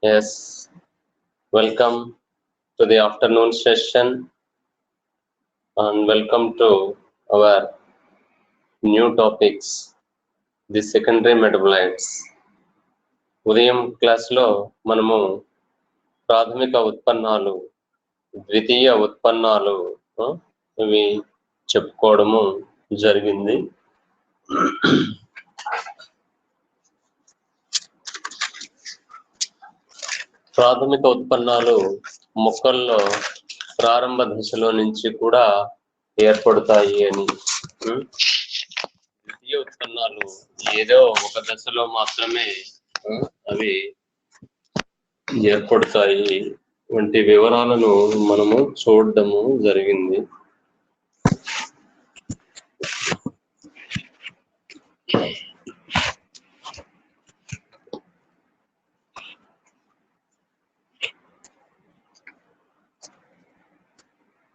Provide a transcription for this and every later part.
Yes, welcome to the afternoon session and welcome to our new topics, the secondary metabolites. ఉదయం క్లాస్లో మనము ప్రాథమిక ఉత్పన్నాలు, ద్వితీయ ఉత్పన్నాలు ఇవి చెప్పుకోవడము జరిగింది. ప్రాథమిక ఉత్పన్నాలు మొక్కల్లో ప్రారంభ దశలో నుంచి కూడా ఏర్పడతాయి అని, ద్వితీయ ఉత్పన్నాలు ఏదో ఒక దశలో మాత్రమే అవి ఏర్పడతాయి వంటి వివరాలను మనము చూడడము జరిగింది.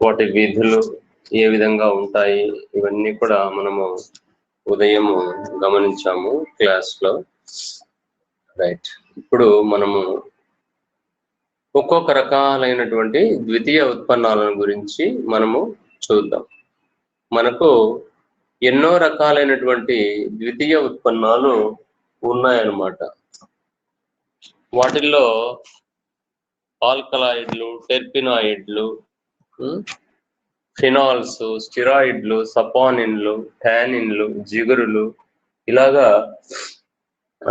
వాటి విధులు ఏ విధంగా ఉంటాయి ఇవన్నీ కూడా మనము ఉదయము గమనించాము క్లాస్ లో. రైట్, ఇప్పుడు మనము ఒక్కొక్క రకాలైనటువంటి ద్వితీయ ఉత్పన్నాలను గురించి మనము చూద్దాం. మనకు ఎన్నో రకాలైనటువంటి ద్వితీయ ఉత్పన్నాలు ఉన్నాయన్నమాట. వాటిల్లో ఆల్కలాయిడ్లు, టెర్పినాయిడ్లు, ఫినాల్స్, స్టిరాయిడ్లు, సపానిన్లు, టానిన్లు, జిగురులు, ఇలాగా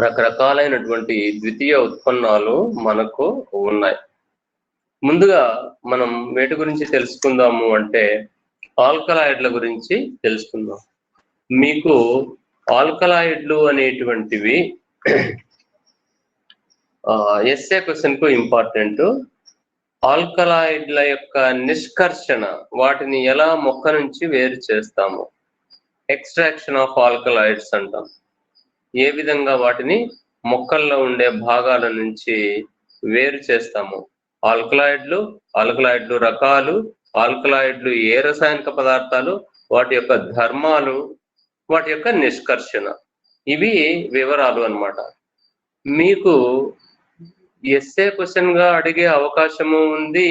రకరకాలైనటువంటి ద్వితీయ ఉత్పన్నాలు మనకు ఉన్నాయి. ముందుగా మనం వేటి గురించి తెలుసుకుందాము అంటే ఆల్కలాయిడ్ల గురించి తెలుసుకుందాం. మీకు ఆల్కలాయిడ్లు అనేటువంటివి ఎస్ఏ క్వశ్చన్ కు ఇంపార్టెంట్. ఆల్కలాయిడ్ల యొక్క నిష్కర్షణ, వాటిని ఎలా మొక్క నుంచి వేరు చేస్తాము, ఎక్స్ట్రాక్షన్ ఆఫ్ ఆల్కలాయిడ్స్ అంటాం. ఏ విధంగా వాటిని మొక్కల్లో ఉండే భాగాల నుంచి వేరు చేస్తాము. ఆల్కలాయిడ్లు రకాలు, ఆల్కలాయిడ్లు ఏ రసాయనిక పదార్థాలు, వాటి యొక్క ధర్మాలు, వాటి యొక్క నిష్కర్షణ, ఇవి వివరాలు అన్నమాట. మీకు ఎస్ఏ క్వశ్చన్ గా అడిగే అవకాశము ఉంది,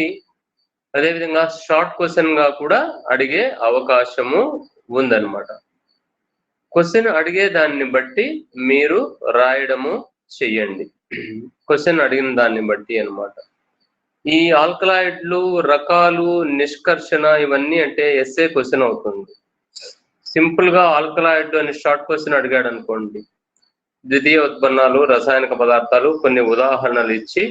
అదేవిధంగా షార్ట్ క్వశ్చన్ గా కూడా అడిగే అవకాశము ఉందన్నమాట. క్వశ్చన్ అడిగే దాన్ని బట్టి మీరు రాయడము చెయ్యండి, క్వశ్చన్ అడిగిన దాన్ని బట్టి అన్నమాట. ఈ ఆల్కలాయిడ్లు రకాలు, నిష్కర్షణ ఇవన్నీ అంటే ఎస్ఏ క్వశ్చన్ అవుతుంది. సింపుల్ గా ఆల్కలాయిడ్ అని షార్ట్ క్వశ్చన్ అడిగాడు అనుకోండి, ద్వితీయ ఉత్పన్నాలు, రసాయనిక పదార్థాలు, కొన్ని ఉదాహరణలు ఇచ్చి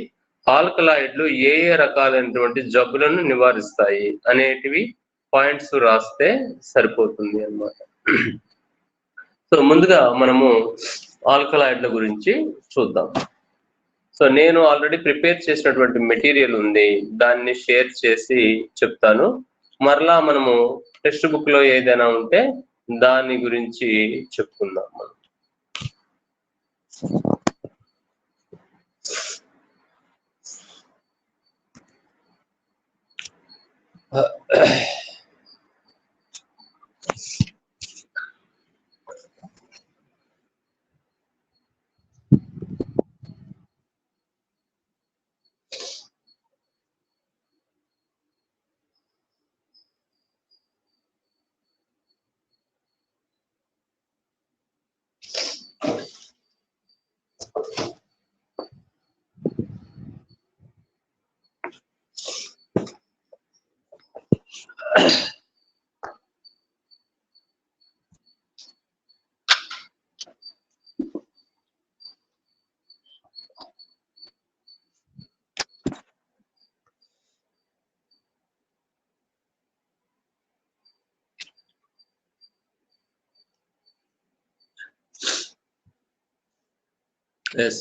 ఆల్కలాయిడ్లు ఏ ఏ రకాలైనటువంటి జబ్బులను నివారిస్తాయి అనేటివి పాయింట్స్ రాస్తే సరిపోతుంది అన్నమాట. సో ముందుగా మనము ఆల్కలాయిడ్ల గురించి చూద్దాం. సో నేను ఆల్రెడీ ప్రిపేర్ చేసినటువంటి మెటీరియల్ ఉంది, దాన్ని షేర్ చేసి చెప్తాను. మరలా మనము టెక్స్ట్ బుక్ లో ఏదైనా ఉంటే దాని గురించి చెప్పుకుందాం మనం.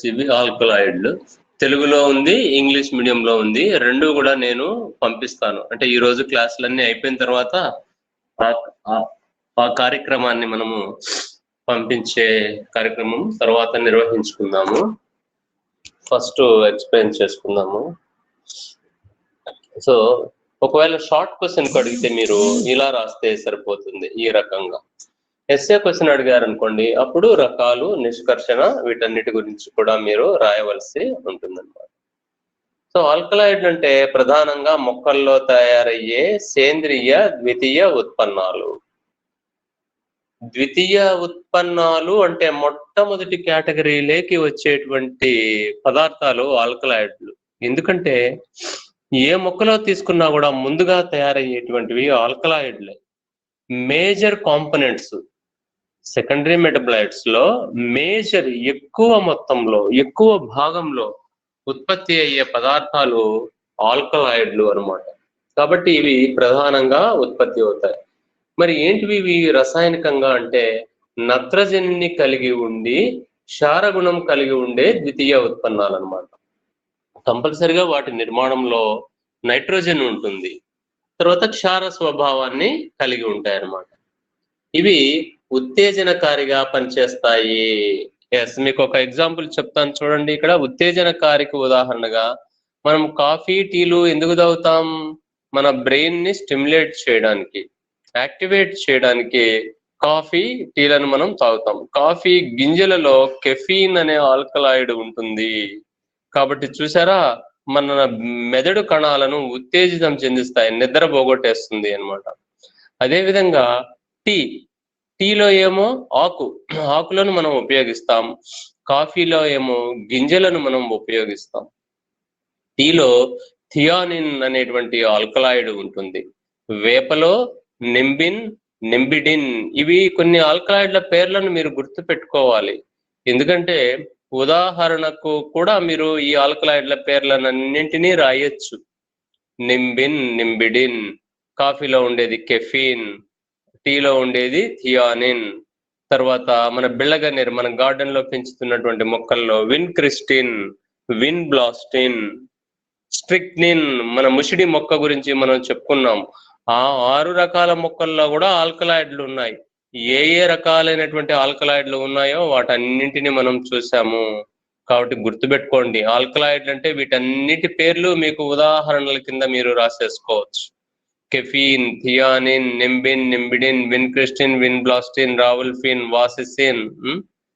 ఇవి ఆల్కలాయిడ్లు. తెలుగులో ఉంది, ఇంగ్లీష్ మీడియంలో ఉంది, రెండు కూడా నేను పంపిస్తాను. అంటే ఈ రోజు క్లాసులన్నీ అయిపోయిన తర్వాత ఆ కార్యక్రమాన్ని మనము పంపించే కార్యక్రమం తర్వాత నిర్వహించుకుందాము. ఫస్ట్ ఎక్స్ప్లెయిన్ చేసుకుందాము. సో ఒకవేళ షార్ట్ క్వశ్చన్ అడిగితే మీరు ఇలా రాస్తే సరిపోతుంది. ఈ రకంగా ఎస్ఏ క్వశ్చన్ అడిగారు అనుకోండి, అప్పుడు రకాలు, నిష్కర్షణ వీటన్నిటి గురించి కూడా మీరు రాయవలసి ఉంటుందన్నమాట. సో ఆల్కలాయిడ్ అంటే ప్రధానంగా మొక్కల్లో తయారయ్యే సేంద్రియ ద్వితీయ ఉత్పన్నాలు. ద్వితీయ ఉత్పన్నాలు అంటే మొట్టమొదటి కేటగిరీలోకి వచ్చేటువంటి పదార్థాలు ఆల్కలాయిడ్లు. ఎందుకంటే ఏ మొక్కలో తీసుకున్నా కూడా ముందుగా తయారయ్యేటువంటివి ఆల్కలాయిడ్లే. మేజర్ కాంపోనెంట్స్ సెకండరీ మెటబలైట్స్ లో మేజర్ ఎక్కువ మొత్తంలో ఎక్కువ భాగంలో ఉత్పత్తి అయ్యే పదార్థాలు ఆల్కలాయిడ్లు అన్నమాట. కాబట్టి ఇవి ప్రధానంగా ఉత్పత్తి అవుతాయి. మరి ఏంటివి ఇవి రసాయనికంగా అంటే నత్రజనిని కలిగి ఉండి క్షారగుణం కలిగి ఉండే ద్వితీయ ఉత్పన్నాలు అన్నమాట. కంపల్సరిగా వాటి నిర్మాణంలో నైట్రోజన్ ఉంటుంది, తర్వాత క్షార స్వభావాన్ని కలిగి ఉంటాయి అన్నమాట. ఇవి ఉత్తేజనకారిగా పనిచేస్తాయి. ఎస్, మీకు ఒక ఎగ్జాంపుల్ చెప్తాను చూడండి. ఇక్కడ ఉత్తేజనకారికి ఉదాహరణగా మనం కాఫీ టీలు ఎందుకు తాగుతాం? మన బ్రెయిన్ ని స్టిమ్యులేట్ చేయడానికి, యాక్టివేట్ చేయడానికి కాఫీ టీలను మనం తాగుతాం. కాఫీ గింజలలో కెఫీన్ అనే ఆల్కలాయిడ్ ఉంటుంది. కాబట్టి చూసారా, మన మెదడు కణాలను ఉత్తేజితం చెందిస్తాయి, నిద్ర పోగొట్టేస్తుంది అన్నమాట. అదేవిధంగా టీలో ఏమో ఆకులను మనం ఉపయోగిస్తాం, కాఫీలో ఏమో గింజలను మనం ఉపయోగిస్తాం. టీలో థియానిన్ అనేటువంటి ఆల్కలాయిడ్ ఉంటుంది, వేపలో నింబిడిన్. ఇవి కొన్ని ఆల్కలాయిడ్ల పేర్లను మీరు గుర్తు పెట్టుకోవాలి. ఎందుకంటే ఉదాహరణకు కూడా మీరు ఈ ఆల్కలాయిడ్ల పేర్లన్నింటినీ రాయొచ్చు. నింబిడిన్, కాఫీలో ఉండేది కెఫీన్, టీలో ఉండేది థియానిన్. తర్వాత మన బిళ్ళగన్నేరు, మన గార్డెన్ లో పెంచుతున్నటువంటి మొక్కల్లో విన్క్రిస్టిన్, విన్బ్లాస్టిన్, స్ట్రిక్నిన్. మన ముషిడి మొక్క గురించి మనం చెప్పుకున్నాం. ఆ 6 రకాల మొక్కల్లో కూడా ఆల్కలాయిడ్లు ఉన్నాయి. ఏ రకాలైనటువంటి ఆల్కలాయిడ్లు ఉన్నాయో వాటన్నింటినీ మనం చూసాము. కాబట్టి గుర్తుపెట్టుకోండి, ఆల్కలాయిడ్లు అంటే వీటన్నిటి పేర్లు మీకు ఉదాహరణల కింద మీరు రాసేసుకోవచ్చు. కెఫీన్, థియానిన్, నింబిడిన్, విన్క్రిస్టిన్, విన్బ్లాస్టిన్, రావుల్ఫిన్, వాసిసిన్,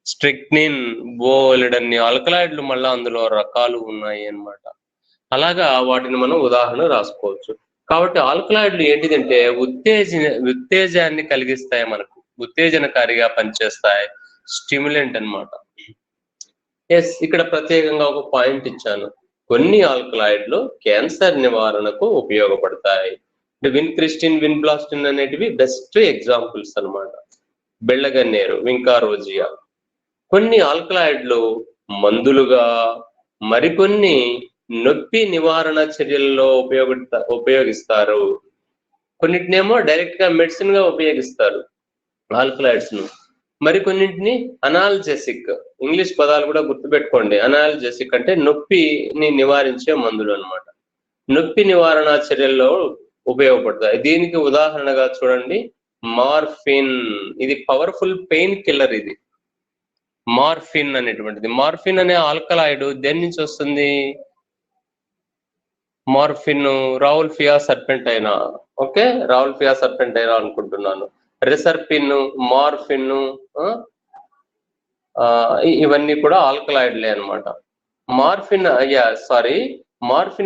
స్ట్రిక్నిన్, బోలెడన్ని ఆల్కలాయిడ్లు మళ్ళా అందులో రకాలు ఉన్నాయి అన్నమాట. అలాగా వాటిని మనం ఉదాహరణ రాసుకోవచ్చు. కాబట్టి ఆల్కలాయిడ్లు ఏంటిదంటే ఉత్తేజాన్ని కలిగిస్తాయి, మనకు ఉత్తేజనకారిగా పనిచేస్తాయి, స్టిమ్యులెంట్ అన్నమాట. ఎస్, ఇక్కడ ప్రత్యేకంగా ఒక పాయింట్ ఇచ్చాను. కొన్ని ఆల్కలాయిడ్లు క్యాన్సర్ నివారణకు ఉపయోగపడతాయి. విన్క్రిస్టిన్, విన్బ్లాస్టిన్ అనేటివి బెస్ట్ ఎగ్జాంపుల్స్ అన్నమాట. బెళ్ళగన్నేరు, వింకారోజియా. కొన్ని ఆల్కలాయిడ్లు మందులుగా, మరికొన్ని నొప్పి నివారణ చర్యల్లో ఉపయోగిస్తారు. కొన్నిటినేమో డైరెక్ట్ గా మెడిసిన్ గా ఉపయోగిస్తారు ఆల్కలాయిడ్స్ ను. మరికొన్నింటిని అనాల్జెసిక్, ఇంగ్లీష్ పదాలు కూడా గుర్తుపెట్టుకోండి. అనాల్జెసిక్ అంటే నొప్పిని నివారించే మందులు అన్నమాట. నొప్పి నివారణ చర్యల్లో ఉపయోగపడతాయి. దీనికి ఉదాహరణగా చూడండి మార్ఫిన్. ఇది పవర్ఫుల్ పెయిన్ కిల్లర్. ఇది మార్ఫిన్ అనేటువంటిది. మార్ఫిన్ అనే ఆల్కలాయిడ్ దేని నుంచి వస్తుంది? మార్ఫిన్ రావుల్ఫియా సర్పెంటైనా. ఓకే, రావుల్ఫియా సర్పెంటైనా అనుకుంటున్నాను. రిసర్పిన్, మార్ఫిన్, ఇవన్నీ కూడా ఆల్కలాయిడ్లే అన్నమాట. మార్ఫిన్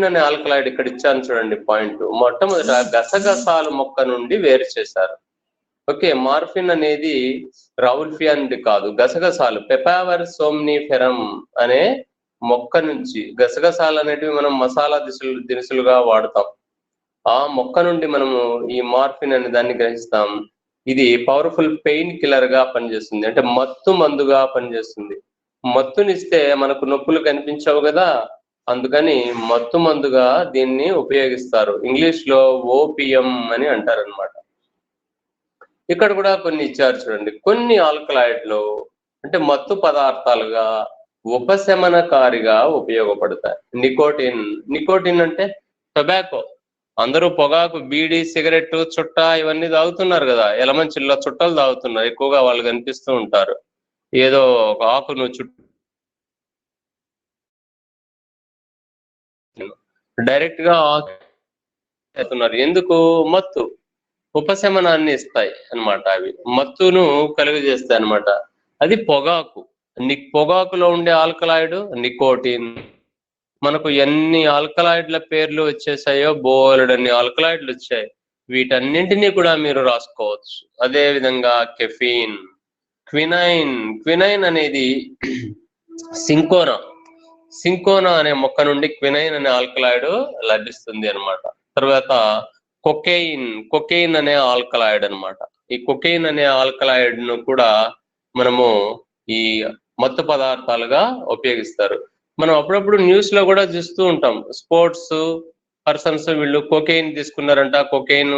అనే ఆల్కలాయిడ్ ఇక్కడ ఇచ్చాను చూడండి పాయింట్. మొట్టమొదట గసగసాల మొక్క నుండి వేరు చేశారు. ఓకే, మార్ఫిన్ అనేది రావుల్ఫియా నుండి కాదు, గసగసాలు పెపావర్ సోమ్నిఫెరం అనే మొక్క నుంచి. గసగసాలు అనేటివి మనం మసాలా దినుసులుగా వాడతాం. ఆ మొక్క నుండి మనము ఈ మార్ఫిన్ అనే దాన్ని గ్రహిస్తాం. ఇది పవర్ఫుల్ పెయిన్ కిల్లర్ గా పనిచేస్తుంది, అంటే మత్తు మందుగా పనిచేస్తుంది. మత్తునిస్తే మనకు నొప్పులు కనిపించవు కదా, అందుకని మత్తు మందుగా దీన్ని ఉపయోగిస్తారు. ఇంగ్లీష్ లో ఓపియం అని అంటారనమాట. ఇక్కడ కూడా కొన్ని ఇచ్చారు చూడండి. కొన్ని ఆల్కలాయిడ్లు అంటే మత్తు పదార్థాలుగా ఉపశమనకారిగా ఉపయోగపడతాయి. నికోటిన్ అంటే టొబాకో. అందరూ పొగాకు, బీడి, సిగరెట్, చుట్ట ఇవన్నీ తాగుతున్నారు కదా. ఎలమంచిల్లో చుట్టలు తాగుతున్నారు ఎక్కువగా, వాళ్ళు కనిపిస్తూ ఉంటారు. ఏదో ఒక ఆకును డైరెక్ట్ గా ఆకుతున్నారు. ఎందుకు? మత్తు, ఉపశమనాన్ని ఇస్తాయి అన్నమాట. అవి మత్తును కలుగజేస్తాయి అన్నమాట. అది పొగాకు. పొగాకులో ఉండే ఆల్కలాయిడ్ నికోటిన్. మనకు ఎన్ని ఆల్కలాయిడ్ల పేర్లు వచ్చేసాయో బోలెడన్ని ఆల్కలాయిడ్లు వచ్చాయి. వీటన్నింటినీ కూడా మీరు రాసుకోవచ్చు. అదే విధంగా కెఫీన్, క్వినైన్ అనేది సింకోనా అనే మొక్క నుండి క్వినైన్ అనే ఆల్కలాయిడ్ లభిస్తుంది అన్నమాట. తర్వాత కొకెయిన్ అనే ఆల్కలాయిడ్ అన్నమాట. ఈ కొకెయిన్ అనే ఆల్కలాయిడ్ ను కూడా మనము ఈ మత్తు పదార్థాలుగా ఉపయోగిస్తారు. మనం అప్పుడప్పుడు న్యూస్ లో కూడా చూస్తూ ఉంటాం, స్పోర్ట్స్ పర్సన్స్ వీళ్ళు కొకెయిన్ తీసుకున్నారంట. కొకెయిన్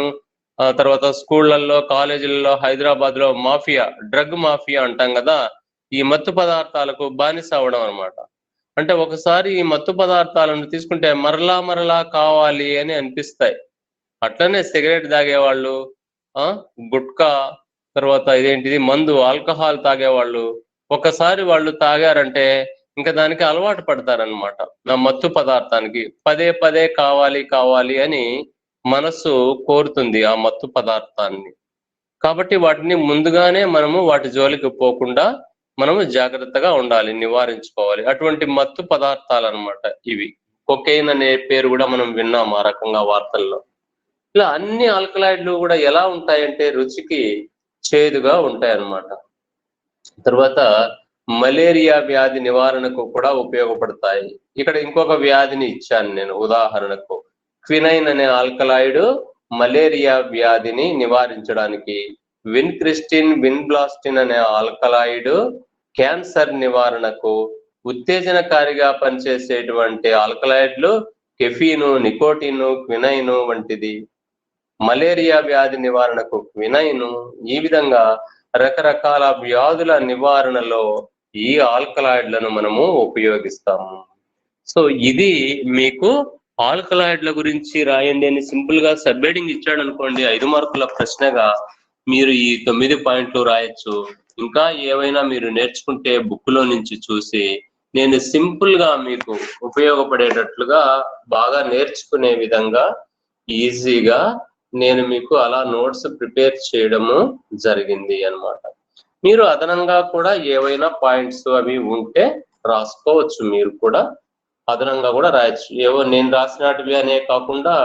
తర్వాత స్కూళ్లలో, కాలేజీలలో, హైదరాబాద్ లో డ్రగ్ మాఫియా అంటాం కదా, ఈ మత్తు పదార్థాలకు బానిస అవడం అనమాట. అంటే ఒకసారి ఈ మత్తు పదార్థాలను తీసుకుంటే మరలా కావాలి అని అనిపిస్తాయి. అట్లనే సిగరెట్ తాగేవాళ్ళు, గుట్కా, తర్వాత ఇదేంటిది మందు, ఆల్కహాల్ తాగేవాళ్ళు ఒకసారి వాళ్ళు తాగారంటే ఇంకా దానికి అలవాటు పడతారనమాట. నా మత్తు పదార్థానికి పదే కావాలి అని మనస్సు కోరుతుంది ఆ మత్తు పదార్థాన్ని. కాబట్టి వాటిని ముందుగానే మనము వాటి జోలికి పోకుండా మనము జాగ్రత్తగా ఉండాలి, నివారించుకోవాలి. అటువంటి మత్తు పదార్థాలు అనమాట ఇవి. కొకెయిన్ అనే పేరు కూడా మనం విన్నాం ఆ రకంగా వార్తల్లో. ఇలా అన్ని ఆల్కలాయిడ్లు కూడా ఎలా ఉంటాయంటే రుచికి చేదుగా ఉంటాయన్నమాట. తర్వాత మలేరియా వ్యాధి నివారణకు కూడా ఉపయోగపడతాయి. ఇక్కడ ఇంకొక వ్యాధిని ఇచ్చాను నేను ఉదాహరణకు. క్వినైన్ అనే ఆల్కలాయిడ్ మలేరియా వ్యాధిని నివారించడానికి, విన్బ్లాస్టిన్ అనే ఆల్కలాయిడ్ క్యాన్సర్ నివారణకు, ఉత్తేజనకారిగా పనిచేసేటువంటి ఆల్కలాయిడ్లు కెఫీను, నికోటిన్, క్వినైన్ వంటిది. మలేరియా వ్యాధి నివారణకు క్వినైన్. ఈ విధంగా రకరకాల వ్యాధుల నివారణలో ఈ ఆల్కలాయిడ్లను మనము ఉపయోగిస్తాము. సో ఇది మీకు ఆల్కలాయిడ్ల గురించి రాయండి అని సింపుల్ గా సబ్హెడింగ్ ఇచ్చాడు అనుకోండి, 5 మార్కుల ప్రశ్నగా మీరు ఈ 9 పాయింట్లు రాయొచ్చు. ఇంకా ఏవైనా మీరు నేర్చుకుంటే బుక్ లో నుంచి చూసి నేను సింపుల్ గా మీకు ఉపయోగపడేటట్లుగా బాగా నేర్చుకునే విధంగా ఈజీగా నేను మీకు అలా నోట్స్ ప్రిపేర్ చేయడము జరిగింది అన్నమాట. మీరు అదనంగా కూడా ఏవైనా పాయింట్స్ అవి ఉంటే రాసుకోవచ్చు. మీరు కూడా అదనంగా కూడా రాయొచ్చు. ఏవో నేను రాసినటివి అనే కాకుండా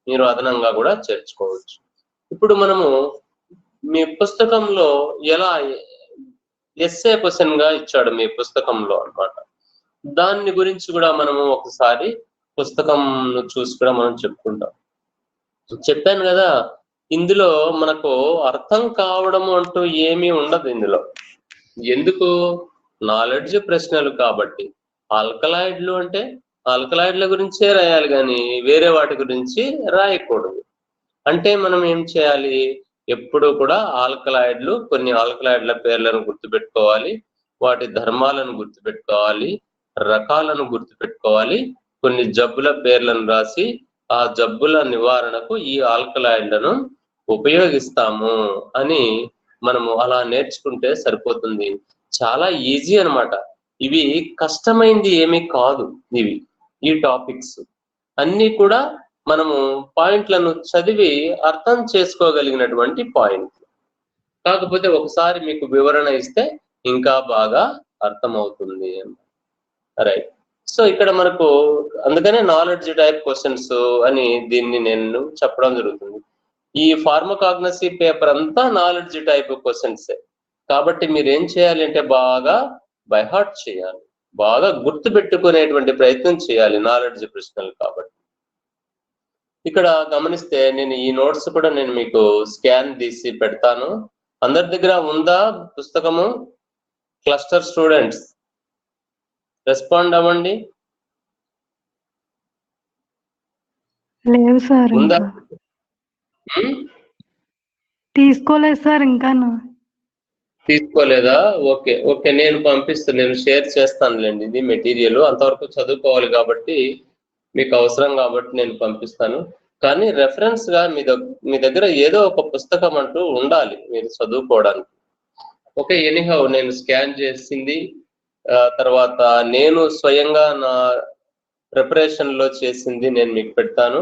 మీరు అదనంగా కూడా చేర్చుకోవచ్చు. ఇప్పుడు మనము మీ పుస్తకంలో ఎలా ఎస్సే క్వశ్చన్ గా ఇచ్చాడు మీ పుస్తకంలో అన్నమాట. దాన్ని గురించి కూడా మనము ఒకసారి పుస్తకం చూసి కూడా మనం చెప్పుకుంటాం. చెప్పాను కదా, ఇందులో మనకు అర్థం కావడము అంటూ ఏమీ ఉండదు ఇందులో. ఎందుకు? నాలెడ్జ్ ప్రశ్నలు కాబట్టి. ఆల్కలాయిడ్లు అంటే ఆల్కలాయిడ్ల గురించే రాయాలి కానీ వేరే వాటి గురించి రాయకూడదు. అంటే మనం ఏం చేయాలి, ఎప్పుడు కూడా కొన్ని ఆల్కలాయిడ్ల పేర్లను గుర్తుపెట్టుకోవాలి, వాటి ధర్మాలను గుర్తుపెట్టుకోవాలి, రకాలను గుర్తుపెట్టుకోవాలి, కొన్ని జబ్బుల పేర్లను రాసి ఆ జబ్బుల నివారణకు ఈ ఆల్కలాయిడ్లను ఉపయోగిస్తాము అని మనము అలా నేర్చుకుంటే సరిపోతుంది. చాలా ఈజీ అన్నమాట. ఇవి కష్టమైంది ఏమీ కాదు. ఈ టాపిక్స్ అన్ని కూడా మనము పాయింట్లను చదివి అర్థం చేసుకోగలిగినటువంటి పాయింట్లు. కాకపోతే ఒకసారి మీకు వివరణ ఇస్తే ఇంకా బాగా అర్థమవుతుంది. రైట్. సో ఇక్కడ మనకు అందుకనే నాలెడ్జ్ టైప్ క్వశ్చన్స్ అని దీన్ని నేను చెప్పడం జరుగుతుంది. ఈ ఫార్మకాగ్నసీ పేపర్ అంతా నాలెడ్జ్ టైప్ క్వశ్చన్సే. కాబట్టి మీరు ఏం చేయాలి అంటే బాగా బైహార్ట్ చేయాలి, బాగా గుర్తు పెట్టుకునేటువంటి ప్రయత్నం చేయాలి నాలెడ్జ్ ప్రశ్నలు. కాబట్టి ఇక్కడ గమనిస్తే నేను ఈ నోట్స్ కూడా నేను మీకు స్కాన్ తీసి పెడతాను. అందరి దగ్గర ఉందా పుస్తకము? క్లస్టర్ స్టూడెంట్స్ రెస్పాండ్ అవ్వండి. లేదు సార్, ఉందా? తీసుకోలేదు సార్. ఇంకా తీసుకోలేదా? ఓకే ఓకే, నేను పంపిస్తాను, నేను షేర్ చేస్తానులేండి. ఇది మెటీరియల్ అంతవరకు చదువుకోవాలి కాబట్టి మీకు అవసరం కాబట్టి నేను పంపిస్తాను. కానీ రెఫరెన్స్ గా మీ దగ్గర ఏదో ఒక పుస్తకం అంటూ ఉండాలి మీరు చదువుకోవడానికి. ఓకే, ఎనీహౌ నేను స్కాన్ చేసింది తర్వాత నేను స్వయంగా నా ప్రిపరేషన్ లో చేసింది నేను మీకు పెడతాను,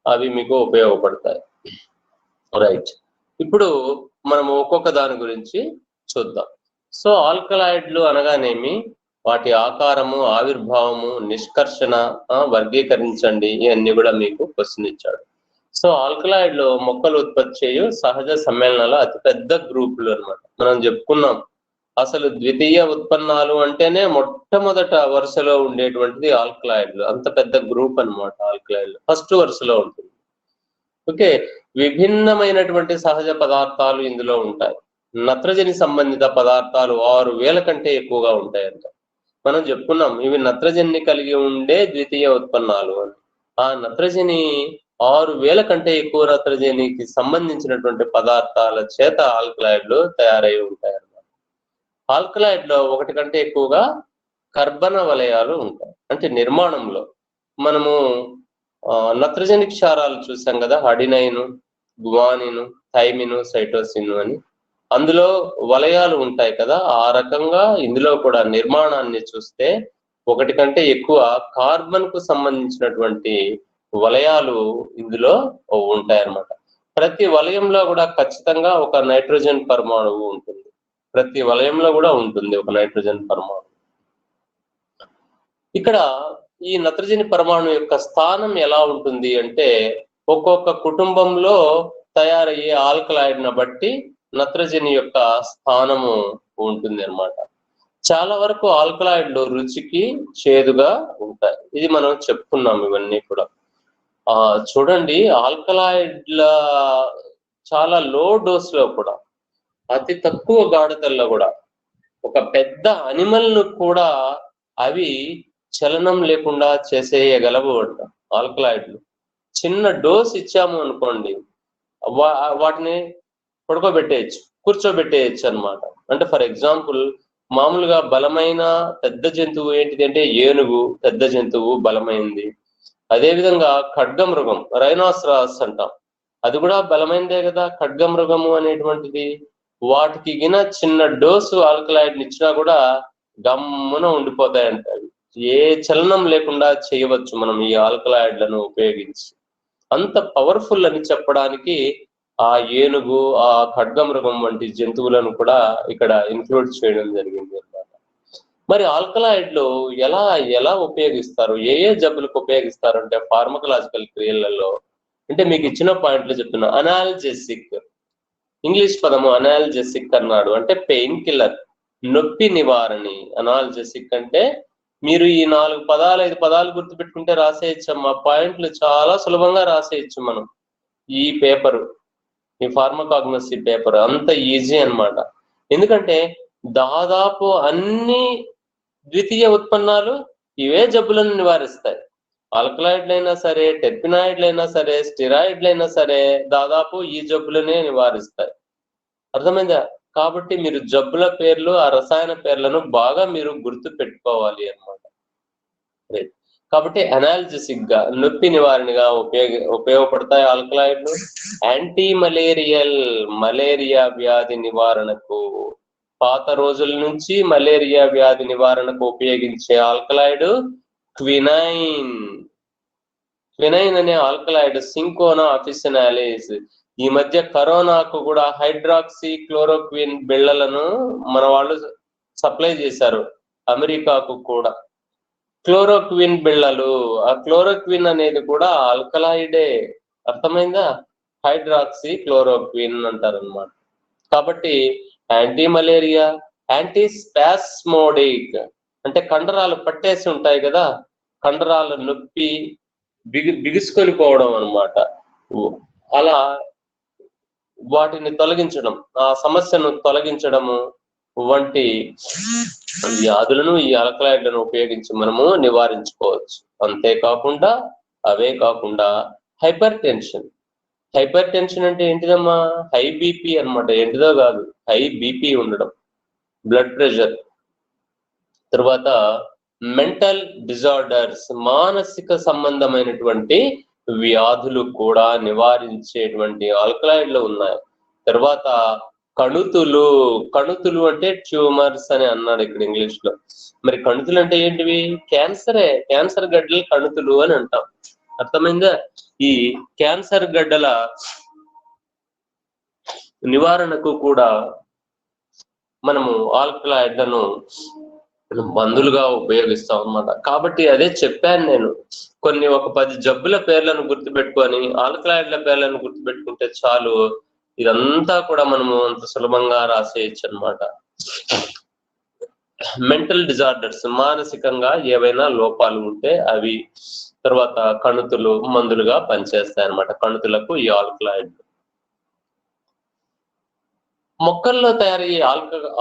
అవి మీకు ఉపయోగపడతాయి. రైట్. ఇప్పుడు మనం ఒక్కొక్క దాని గురించి చూద్దాం. సో ఆల్కలాయిడ్లు అనగానేమి, వాటి ఆకారము, ఆవిర్భావము, నిష్కర్షణ వర్గీకరించండి. ఇవన్నీ కూడా మీకు క్వశ్చన్ ఇచ్చాడు. సో ఆల్కలాయిడ్ లో మొక్కలు ఉత్పత్తి చేయు సహజ సమ్మేళనాలు అతిపెద్ద గ్రూపులు అన్నమాట. మనం చెప్పుకున్నాం అసలు ద్వితీయ ఉత్పన్నాలు అంటేనే మొట్టమొదట వరుసలో ఉండేటువంటిది ఆల్కలాయిడ్లు. అంత పెద్ద గ్రూప్ అన్నమాట ఆల్కలాయిడ్లు. ఫస్ట్ వరుసలో ఉంటుంది. ఓకే, విభిన్నమైనటువంటి సహజ పదార్థాలు ఇందులో ఉంటాయి. నత్రజని సంబంధిత పదార్థాలు 6000 కంటే ఎక్కువగా ఉంటాయంట. మనం చెప్పుకున్నాం ఇవి నత్రజనిని కలిగి ఉండే ద్వితీయ ఉత్పన్నాలు అని. ఆ నత్రజని 6000 కంటే ఎక్కువ నత్రజనికి సంబంధించినటువంటి పదార్థాల చేత ఆల్కలాయిడ్లు తయారై ఉంటాయి అన్నమాట. ఆల్కలాయిడ్ లో ఒకటి కంటే ఎక్కువగా కర్బన వలయాలు ఉంటాయి. అంటే నిర్మాణంలో మనము నత్రజని క్షారాలు చూసాం కదా, అడినైన్, గువానిన్, థైమిన్, సైటోసిన్ అని. అందులో వలయాలు ఉంటాయి కదా, ఆ రకంగా ఇందులో కూడా నిర్మాణాన్ని చూస్తే ఒకటి కంటే ఎక్కువ కార్బన్ కు సంబంధించినటువంటి వలయాలు ఇందులో ఉంటాయన్నమాట. ప్రతి వలయంలో కూడా ఖచ్చితంగా ఒక నైట్రోజన్ పరమాణువు ఉంటుంది. ప్రతి వలయంలో కూడా ఉంటుంది ఒక నైట్రోజన్ పరమాణువు. ఇక్కడ ఈ నత్రజని పరమాణు యొక్క స్థానం ఎలా ఉంటుంది అంటే ఒక్కొక్క కుటుంబంలో తయారయ్యే ఆల్కలాయిడ్ ను బట్టి నత్రజని యొక్క స్థానము ఉంటుంది అన్నమాట. చాలా వరకు ఆల్కలాయిడ్లు రుచికి చేదుగా ఉంటాయి. ఇది మనం చెప్పుకున్నాం ఇవన్నీ కూడా. చూడండి ఆల్కలాయిడ్ల చాలా లో డోస్ లో కూడా, అతి తక్కువ గాఢతల్లో కూడా ఒక పెద్ద అనిమల్ ను కూడా అవి చలనం లేకుండా చేసేయగలవు అంట ఆల్కలాయిడ్లు. చిన్న డోస్ ఇచ్చాము అనుకోండి, వాటిని పడుకోబెట్టేయచ్చు, కూర్చోబెట్టేయచ్చు అన్నమాట. అంటే ఫర్ ఎగ్జాంపుల్ మామూలుగా బలమైన పెద్ద జంతువు ఏంటిది అంటే ఏనుగు పెద్ద జంతువు, బలమైంది. అదేవిధంగా ఖడ్గమృగం, రైనోసరాస్ అంటాం, అది కూడా బలమైనదే కదా ఖడ్గమృగము అనేటువంటిది. వాటికి గిన చిన్న డోసు ఆల్కలాయిడ్ ఇచ్చినా కూడా గమ్మున ఉండిపోతాయంట. అవి ఏ చలనం లేకుండా చేయవచ్చు మనం ఈ ఆల్కలాయిడ్లను ఉపయోగించి. అంత పవర్ఫుల్ అని చెప్పడానికి ఆ ఏనుగు, ఆ ఖడ్గమృగం వంటి జంతువులను కూడా ఇక్కడ ఇంక్లూడ్ చేయడం జరిగింది అన్నమాట. మరి ఆల్కలాయిడ్లు ఎలా ఎలా ఉపయోగిస్తారు, ఏ ఏ జబ్బులకు ఉపయోగిస్తారు అంటే ఫార్మకలాజికల్ క్రియలలో అంటే మీకు ఇచ్చిన పాయింట్లు చెప్తున్నా. అనాల్జెసిక్, ఇంగ్లీష్ పదము అనాల్జెసిక్ అన్నాడు అంటే పెయిన్ కిల్లర్, నొప్పి నివారణి. అనాల్జెసిక్ అంటే మీరు ఈ 4 పదాలు 5 పదాలు గుర్తుపెట్టుకుంటే రాసేయచ్చమ్మా. పాయింట్లు చాలా సులభంగా రాసేయచ్చు మనం. ఈ పేపరు, ఈ ఫార్మకాగ్నసీ పేపర్ అంత ఈజీ అన్నమాట. ఎందుకంటే దాదాపు అన్ని ద్వితీయ ఉత్పన్నాలు ఇవే జబ్బులను నివారిస్తాయి. ఆల్కలాయిడ్లైనా సరే, టెర్పినాయిడ్లైనా సరే, స్టిరాయిడ్లైనా సరే దాదాపు ఈ జబ్బులనే నివారిస్తాయి. అర్థమైందా? కాబట్టి మీరు జబ్బుల పేర్లు, ఆ రసాయన పేర్లను బాగా మీరు గుర్తు పెట్టుకోవాలి అన్నమాట. కాబట్టి అనాల్జెసిక్ గా, నొప్పి నివారణగా ఉపయోగపడతాయి ఆల్కలాయిడ్లు. యాంటీ మలేరియల్, మలేరియా వ్యాధి నివారణకు, పాత రోజుల నుంచి మలేరియా వ్యాధి నివారణకు ఉపయోగించే ఆల్కలాయిడ్ క్వినైన్. క్వినైన్ అనే ఆల్కలాయిడ్ సింకోనా అఫిసినాలిస్. ఈ మధ్య కరోనాకు కూడా హైడ్రాక్సీ క్లోరోక్విన్ బిళ్ళలను మన వాళ్ళు సప్లై చేశారు అమెరికాకు కూడా. క్లోరోక్విన్ బిళ్ళలు, ఆ క్లోరోక్విన్ అనేది కూడా ఆల్కలాయిడే. అర్థమైందా? హైడ్రాక్సీ క్లోరోక్విన్ అంటారు అనమాట. కాబట్టి యాంటీ మలేరియా, యాంటీ స్పాస్మోడిక్ అంటే కండరాలు పట్టేసి ఉంటాయి కదా, కండరాలు నొప్పి బిగుసుకొని పోవడం అనమాట. అలా వాటిని తొలగించడం, ఆ సమస్యను తొలగించడము వంటి వ్యాధులను ఈ ఆల్కలాయిడ్లను ఉపయోగించి మనము నివారించుకోవచ్చు. అంతేకాకుండా అవే కాకుండా హైపర్ టెన్షన్. హైపర్ టెన్షన్ అంటే ఏంటిదమ్మా? హై బీపీ అనమాట. ఏంటిదో కాదు, హై బీపీ ఉండడం, బ్లడ్ ప్రెషర్. తర్వాత మెంటల్ డిజార్డర్స్, మానసిక సంబంధమైనటువంటి వ్యాధులు కూడా నివారించేటువంటి ఆల్కలాయిడ్లు ఉన్నాయి. తర్వాత కణుతులు, కణుతులు అంటే ట్యూమర్స్ అని అన్నాడు ఇక్కడ ఇంగ్లీష్ లో. మరి కణుతులు అంటే ఏంటివి? క్యాన్సరే, క్యాన్సర్ గడ్డలు కణుతులు అని అంటాం. అర్థమైందా? ఈ క్యాన్సర్ గడ్డల నివారణకు కూడా మనము ఆల్కలాయిడ్లను మందులుగా ఉపయోగిస్తాం అన్నమాట. కాబట్టి అదే చెప్పాను నేను, కొన్ని ఒక 10 జబ్బుల పేర్లను గుర్తుపెట్టుకొని ఆల్కలాయిడ్ల పేర్లను గుర్తుపెట్టుకుంటే చాలు, ఇదంతా కూడా మనము అంత సులభంగా రాసేయచ్చు అనమాట. మెంటల్ డిజార్డర్స్, మానసికంగా ఏవైనా లోపాలు ఉంటే అవి, తర్వాత కణుతులు మందులుగా పనిచేస్తాయి అన్నమాట. కణుతులకు ఈ ఆల్కలాయిడ్లు. మొక్కల్లో తయారయ్యే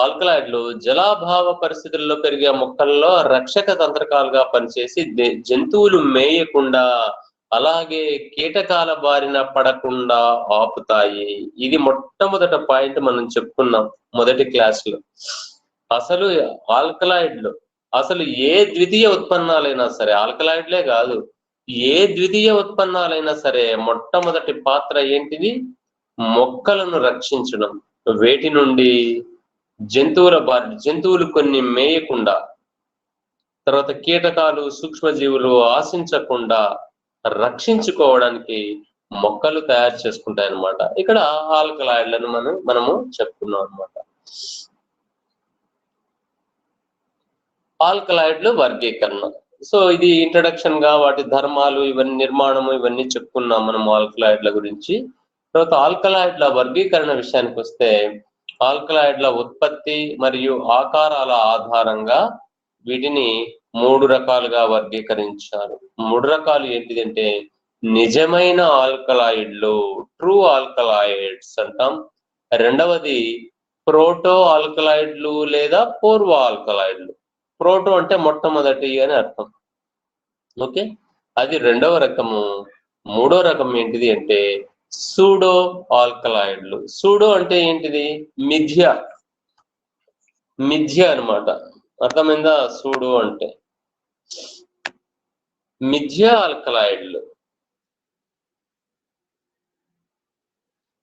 ఆల్కలాయిడ్లు జలాభావ పరిస్థితుల్లో పెరిగే మొక్కల్లో రక్షక తంత్రకాలుగా పనిచేసి జంతువులు మేయకుండా అలాగే కీటకాల బారిన పడకుండా ఆపుతాయి. ఇది మొట్టమొదటి పాయింట్ మనం చెప్పుకున్నాం మొదటి క్లాస్ లో. అసలు ఆల్కలాయిడ్లు, అసలు ఏ ద్వితీయ ఉత్పన్నాలైనా సరే, ఆల్కలాయిడ్లే కాదు, ఏ ద్వితీయ ఉత్పన్నాలైనా సరే మొట్టమొదటి పాత్ర ఏంటిది? మొక్కలను రక్షించడం. వేటి నుండి? జంతువుల బారి, జంతువులు కొన్ని మేయకుండా, తర్వాత కీటకాలు సూక్ష్మజీవులు ఆశించకుండా రక్షించుకోవడానికి మొక్కలు తయారు చేసుకుంటాయి అన్నమాట. ఇక్కడ ఆల్కలాయిడ్లను మనము చెప్పుకున్నాం అన్నమాట. ఆల్కలాయిడ్లు వర్గీకరణ. సో ఇది ఇంట్రడక్షన్ గా వాటి ధర్మాలు, ఇవన్నీ నిర్మాణము, ఇవన్నీ చెప్పుకున్నాం మనం ఆల్కలాయిడ్ల గురించి. తర్వాత ఆల్కలాయిడ్ల వర్గీకరణ విషయానికి వస్తే, ఆల్కలాయిడ్ల ఉత్పత్తి మరియు ఆకారాల ఆధారంగా వీటిని 3 రకాలుగా వర్గీకరించారు. 3 రకాలు ఏంటిదంటే, నిజమైన ఆల్కలాయిడ్లు, ట్రూ ఆల్కలాయిడ్స్ అంటాం. రెండవది ప్రోటో ఆల్కలాయిడ్లు లేదా పూర్వ ఆల్కలాయిడ్లు. ప్రోటో అంటే మొట్టమొదటి అని అర్థం. ఓకే, అది రెండవ రకము. మూడో రకం ఏంటిది అంటే సూడో ఆల్కలాయిడ్లు. సూడో అంటే ఏంటిది? మిథ్య అన్నమాట. అర్థమైందా? సూడో అంటే మిథ్య ఆల్కలాయిడ్లు.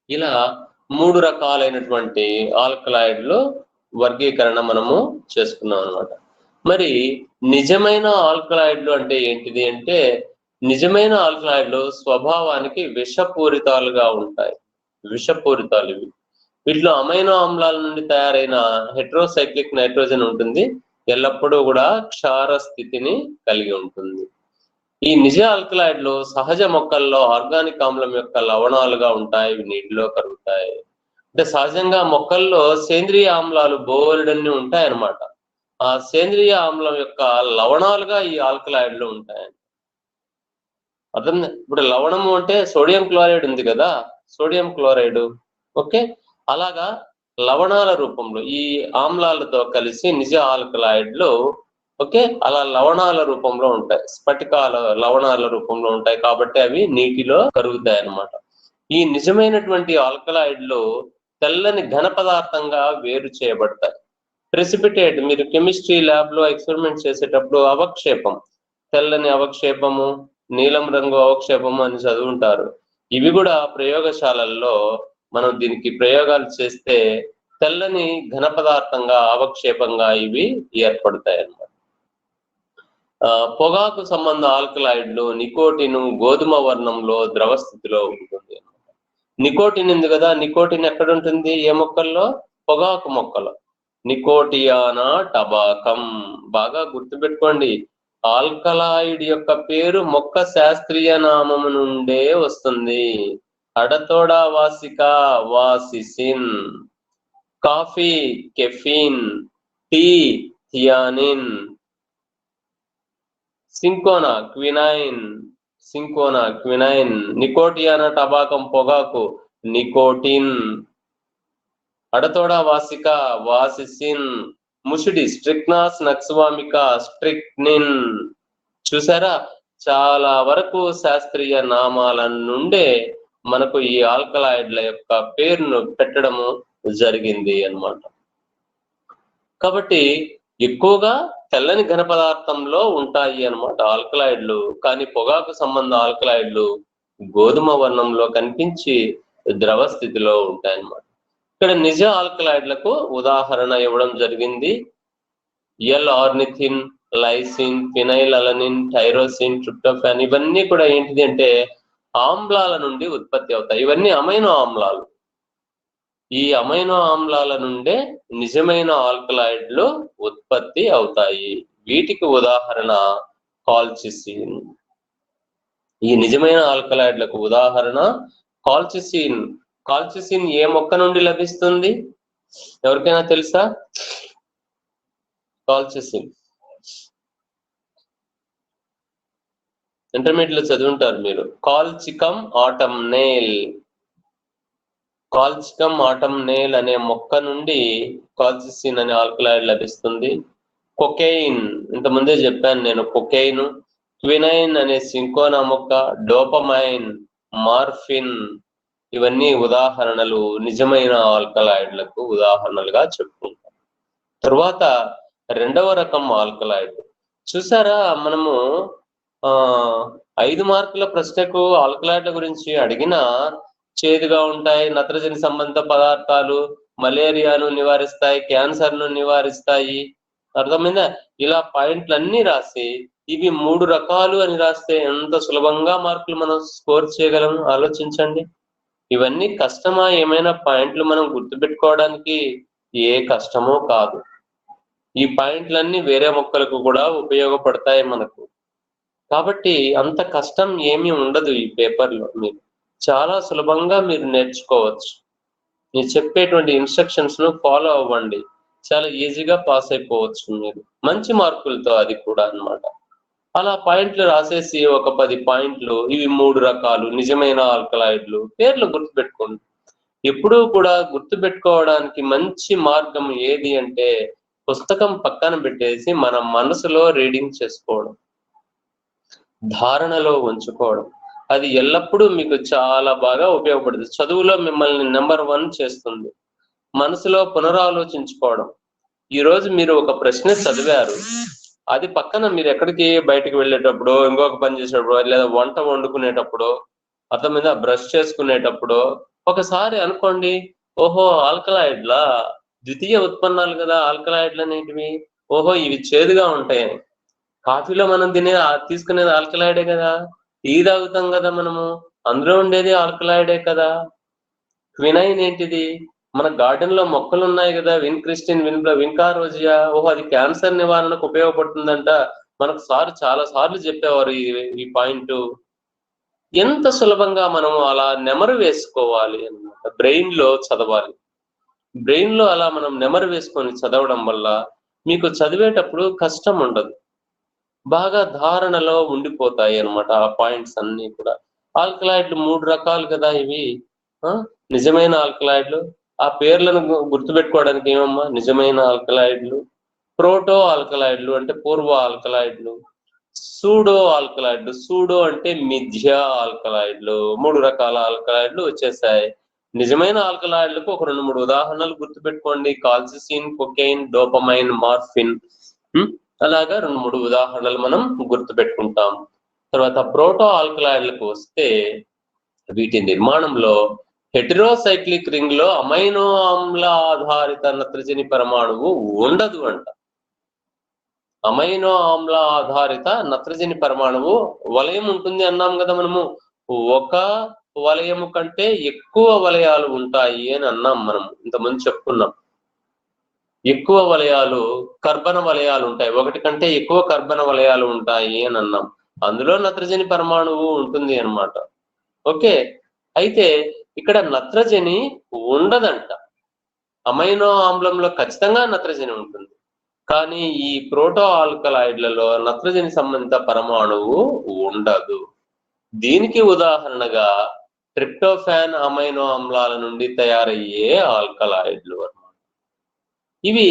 ఇలా 3 రకాలైనటువంటి ఆల్కలాయిడ్లు వర్గీకరణ మనము చేసుకున్నాం అన్నమాట. మరి నిజమైన ఆల్కలాయిడ్లు అంటే ఏంటిది అంటే, నిజమైన ఆల్కలాయిడ్లు స్వభావానికి విషపూరితాలుగా ఉంటాయి. విషపూరితాలు ఇవి. వీటిలో అమైనో ఆమ్లాల నుండి తయారైన హెట్రోసైక్లిక్ నైట్రోజన్ ఉంటుంది, ఎల్లప్పుడూ కూడా క్షార స్థితిని కలిగి ఉంటుంది. ఈ నిజ ఆల్కలాయిడ్లు సహజ మొక్కల్లో ఆర్గానిక్ ఆమ్లం యొక్క లవణాలుగా ఉంటాయి, ఇవి నీటిలో కరుగుతాయి. అంటే సహజంగా మొక్కల్లో సేంద్రియ ఆమ్లాలు బోలెడన్ని ఉంటాయన్నమాట. ఆ సేంద్రియ ఆమ్లం యొక్క లవణాలుగా ఈ ఆల్కలాయిడ్లు ఉంటాయి. అర్థం? ఇప్పుడు లవణము అంటే సోడియం క్లోరైడ్ ఉంది కదా, సోడియం క్లోరైడ్. ఓకే, అలాగా లవణాల రూపంలో ఈ ఆమ్లాలతో కలిసి నిజ ఆల్కలాయిడ్లు, ఓకే, అలా లవణాల రూపంలో ఉంటాయి, స్ఫటికాల లవణాల రూపంలో ఉంటాయి. కాబట్టి అవి నీటిలో కరుగుతాయి అన్నమాట. ఈ నిజమైనటువంటి ఆల్కలాయిడ్లు తెల్లని ఘన పదార్థంగా వేరు చేయబడతాయి. ప్రెసిపిటేట్, మీరు కెమిస్ట్రీ ల్యాబ్ లో ఎక్స్పెరిమెంట్ చేసేటప్పుడు అవక్షేపం, తెల్లని అవక్షేపము, నీలం రంగు అవక్షేపము అని చదువుంటారు. ఇవి కూడా ప్రయోగశాలల్లో మనం దీనికి ప్రయోగాలు చేస్తే తెల్లని ఘన పదార్థంగా, అవక్షేపంగా ఇవి ఏర్పడతాయి అన్నమాట. పొగాకు సంబంధ ఆల్కలాయిడ్లు నికోటిన్ గోధుమ వర్ణంలో ద్రవ స్థితిలో ఉంటుంది. నికోటిన్ ఉంది కదా, నికోటిన్ ఎక్కడ ఉంటుంది? ఏ మొక్కల్లో? పొగాకు మొక్కలో. Nicotiana tabacum. బాగా గుర్తుపెట్టుకోండి, ఆల్కలాయిడ్ యొక్క పేరు మొక్క శాస్త్రీయ నామము నుండే వస్తుంది. అడతోడా వాసికా vasicine, coffee caffeine, tea theanine, cinchona quinine, నికోటియానా టబాకం పొగాకు నికోటిన్, అడతోడా వాసికా వాసిసిన్, ముషిడి స్ట్రిక్నాస్ నక్స్వామికా స్ట్రిక్నిన్. చూసారా, చాలా వరకు శాస్త్రీయ నామాల నుండే మనకు ఈ ఆల్కలాయిడ్ల యొక్క పేరును పెట్టడము జరిగింది అన్నమాట. కాబట్టి ఎక్కువగా తెల్లని ఘన పదార్థంలో ఉంటాయి అన్నమాట ఆల్కలాయిడ్లు. కానీ పొగాకు సంబంధ ఆల్కలాయిడ్లు గోధుమ వర్ణంలో కనిపించి ద్రవ స్థితిలో ఉంటాయన్నమాట. ఇక్కడ నిజ ఆల్కలాయిడ్లకు ఉదాహరణ ఇవ్వడం జరిగింది. L ornithine, lysine, phenylalanine, tyrosine, tryptophan, ఇవన్నీ కూడా ఏంటిది అంటే ఆమ్లాల నుండి ఉత్పత్తి అవుతాయి. ఇవన్నీ అమైనో ఆమ్లాలు. ఈ అమైనో ఆమ్లాల నుండే నిజమైన ఆల్కలాయిడ్లు ఉత్పత్తి అవుతాయి. వీటికి ఉదాహరణ కాల్చిసిన్. ఈ నిజమైన ఆల్కలాయిడ్లకు ఉదాహరణ కాల్చిసిన్. కాల్చిసిన్ ఏ మొక్క నుండి లభిస్తుంది? ఎవరికైనా తెలుసా? కాల్చిసిన్ ఇంటర్మీడియట్ లో చదువుంటారు మీరు. కాల్చికమ్ ఆటంనేల్. కాల్చికమ్ ఆటంనేల్ అనే మొక్క నుండి కాల్చిసిన్ అనే ఆల్కలాయిడ్ లభిస్తుంది. కొకైన్, ఇంతకుముందే చెప్పాను నేను, కొకైన్, క్వినైన్ అనే సింకోనా మొక్క, డోపమైన్, మార్ఫిన్, ఇవన్నీ ఉదాహరణలు నిజమైన ఆల్కలాయిడ్లకు ఉదాహరణలుగా చెప్పుకుంటాం. తరువాత రెండవ రకం ఆల్కలాయిడ్. చూసారా, మనము 5 మార్కుల ప్రశ్నకు ఆల్కలాయిడ్ల గురించి అడిగినా చేదుగా ఉంటాయి, నత్రజని సంబంధ పదార్థాలు, మలేరియాను నివారిస్తాయి, క్యాన్సర్ను నివారిస్తాయి, అర్థమైందా? ఇలా పాయింట్లన్నీ రాసి ఇవి 3 రకాలు అని రాస్తే ఎంత సులభంగా మార్కులు మనం స్కోర్ చేయగలం ఆలోచించండి. ఇవన్నీ కష్టమా? ఏమైనా పాయింట్లు మనం గుర్తుపెట్టుకోవడానికి ఏ కష్టమో కాదు. ఈ పాయింట్లన్నీ వేరే మొక్కలకు కూడా ఉపయోగపడతాయి మనకు. కాబట్టి అంత కష్టం ఏమీ ఉండదు ఈ పేపర్లో. మీరు చాలా సులభంగా మీరు నేర్చుకోవచ్చు. నేను చెప్పేటువంటి ఇన్స్ట్రక్షన్స్ ను ఫాలో అవ్వండి, చాలా ఈజీగా పాస్ అయిపోవచ్చు మీరు, మంచి మార్కులతో, అది కూడా అన్నమాట. అలా పాయింట్లు రాసేసి ఒక 10 పాయింట్లు, ఇవి 3 రకాలు నిజమైన ఆల్కలాయిడ్లు, పేర్లు గుర్తుపెట్టుకోండి. ఎప్పుడూ కూడా గుర్తుపెట్టుకోవడానికి మంచి మార్గం ఏది అంటే పుస్తకం పక్కన పెట్టేసి మన మనసులో రీడింగ్ చేసుకోవడం, ధారణలో ఉంచుకోవడం. అది ఎల్లప్పుడూ మీకు చాలా బాగా ఉపయోగపడుతుంది. చదువులో మిమ్మల్ని నెంబర్ 1 చేస్తుంది. మనసులో పునరాలోచించుకోవడం. ఈరోజు మీరు ఒక ప్రశ్న చదివారు, అది పక్కన మీరు ఎక్కడికి బయటకు వెళ్ళేటప్పుడు, ఇంకొక పని చేసేటప్పుడు, లేదా వంట వండుకునేటప్పుడు, అర్థమైందా, బ్రష్ చేసుకునేటప్పుడు ఒకసారి అనుకోండి, ఓహో ఆల్కలాయిడ్లా, ద్వితీయ ఉత్పన్నాలు కదా ఆల్కలాయిడ్లు అనేటివి, ఓహో ఇవి చేదుగా ఉంటాయి. కాఫీలో మనం తీసుకునేది ఆల్కలాయిడే కదా, టీ తాగుతాం కదా మనము, అందులో ఉండేది ఆల్కలాయిడే కదా. క్వినైన్ ఏంటిది? మన గార్డెన్ లో మొక్కలు ఉన్నాయి కదా, విన్క్రిస్టిన్, విన్కారోజియా, ఓహో అది క్యాన్సర్ నివారణకు ఉపయోగపడుతుందంట. మనకు చాలా సార్లు చెప్పేవారు ఈ పాయింట్. ఎంత సులభంగా మనం అలా నెమరు వేసుకోవాలి అన్నమాట, బ్రెయిన్ లో చదవాలి. బ్రెయిన్ లో అలా మనం నెమరు వేసుకొని చదవడం వల్ల మీకు చదివేటప్పుడు కష్టం ఉండదు, బాగా ధారణలో ఉండిపోతాయి అన్నమాట ఆ పాయింట్స్ అన్ని కూడా. ఆల్కలాయిడ్లు 3 రకాలు కదా ఇవి, నిజమైన ఆల్కలాయిడ్లు. ఆ పేర్లను గుర్తుపెట్టుకోవడానికి ఏమమ్మా, నిజమైన ఆల్కలాయిడ్లు, ప్రోటో ఆల్కలాయిడ్లు అంటే పూర్వ ఆల్కలాయిడ్లు, సూడో ఆల్కలాయిడ్లు, సూడో అంటే మిథ్య ఆల్కలాయిడ్లు. 3 రకాల ఆల్కలాయిడ్లు వచ్చేసాయి. నిజమైన ఆల్కలాయిడ్లకు ఒక 2-3 ఉదాహరణలు గుర్తుపెట్టుకోండి. కాల్చిసిన్, కొకైన్, డోపమైన్, మార్ఫిన్, అలాగా 2-3 ఉదాహరణలు మనం గుర్తుపెట్టుకుంటాం. తర్వాత ప్రోటో ఆల్కలాయిడ్లకు వస్తే వీటి నిర్మాణంలో హెటెరోసైక్లిక్ రింగ్ లో అమైనో ఆమ్ల ఆధారిత నత్రజని పరమాణువు ఉండదు అంట. అమైనో ఆమ్ల ఆధారిత నత్రజని పరమాణువు వలయం ఉంటుంది అన్నాం కదా మనము. ఒక వలయము కంటే ఎక్కువ వలయాలు ఉంటాయి అని అన్నాం మనం, ఇంతకుముందు చెప్పుకున్నాం. ఎక్కువ వలయాలు, కర్బన వలయాలు ఉంటాయి, ఒకటి కంటే ఎక్కువ కర్బన వలయాలు ఉంటాయి అని అన్నాం. అందులో నత్రజని పరమాణువు ఉంటుంది అన్నమాట. ఓకే, అయితే ఇక్కడ నత్రజని ఉండదంట. అమైనో ఆమ్లంలో ఖచ్చితంగా నత్రజని ఉంటుంది, కానీ ఈ ప్రోటో ఆల్కలాయిడ్లలో నత్రజని సంబంధిత పరమాణువు ఉండదు. దీనికి ఉదాహరణగా ట్రిప్టోఫాన్ అమైనో ఆమ్లాల నుండి తయారయ్యే ఆల్కలాయిడ్లు అన్నమాట. ఇవి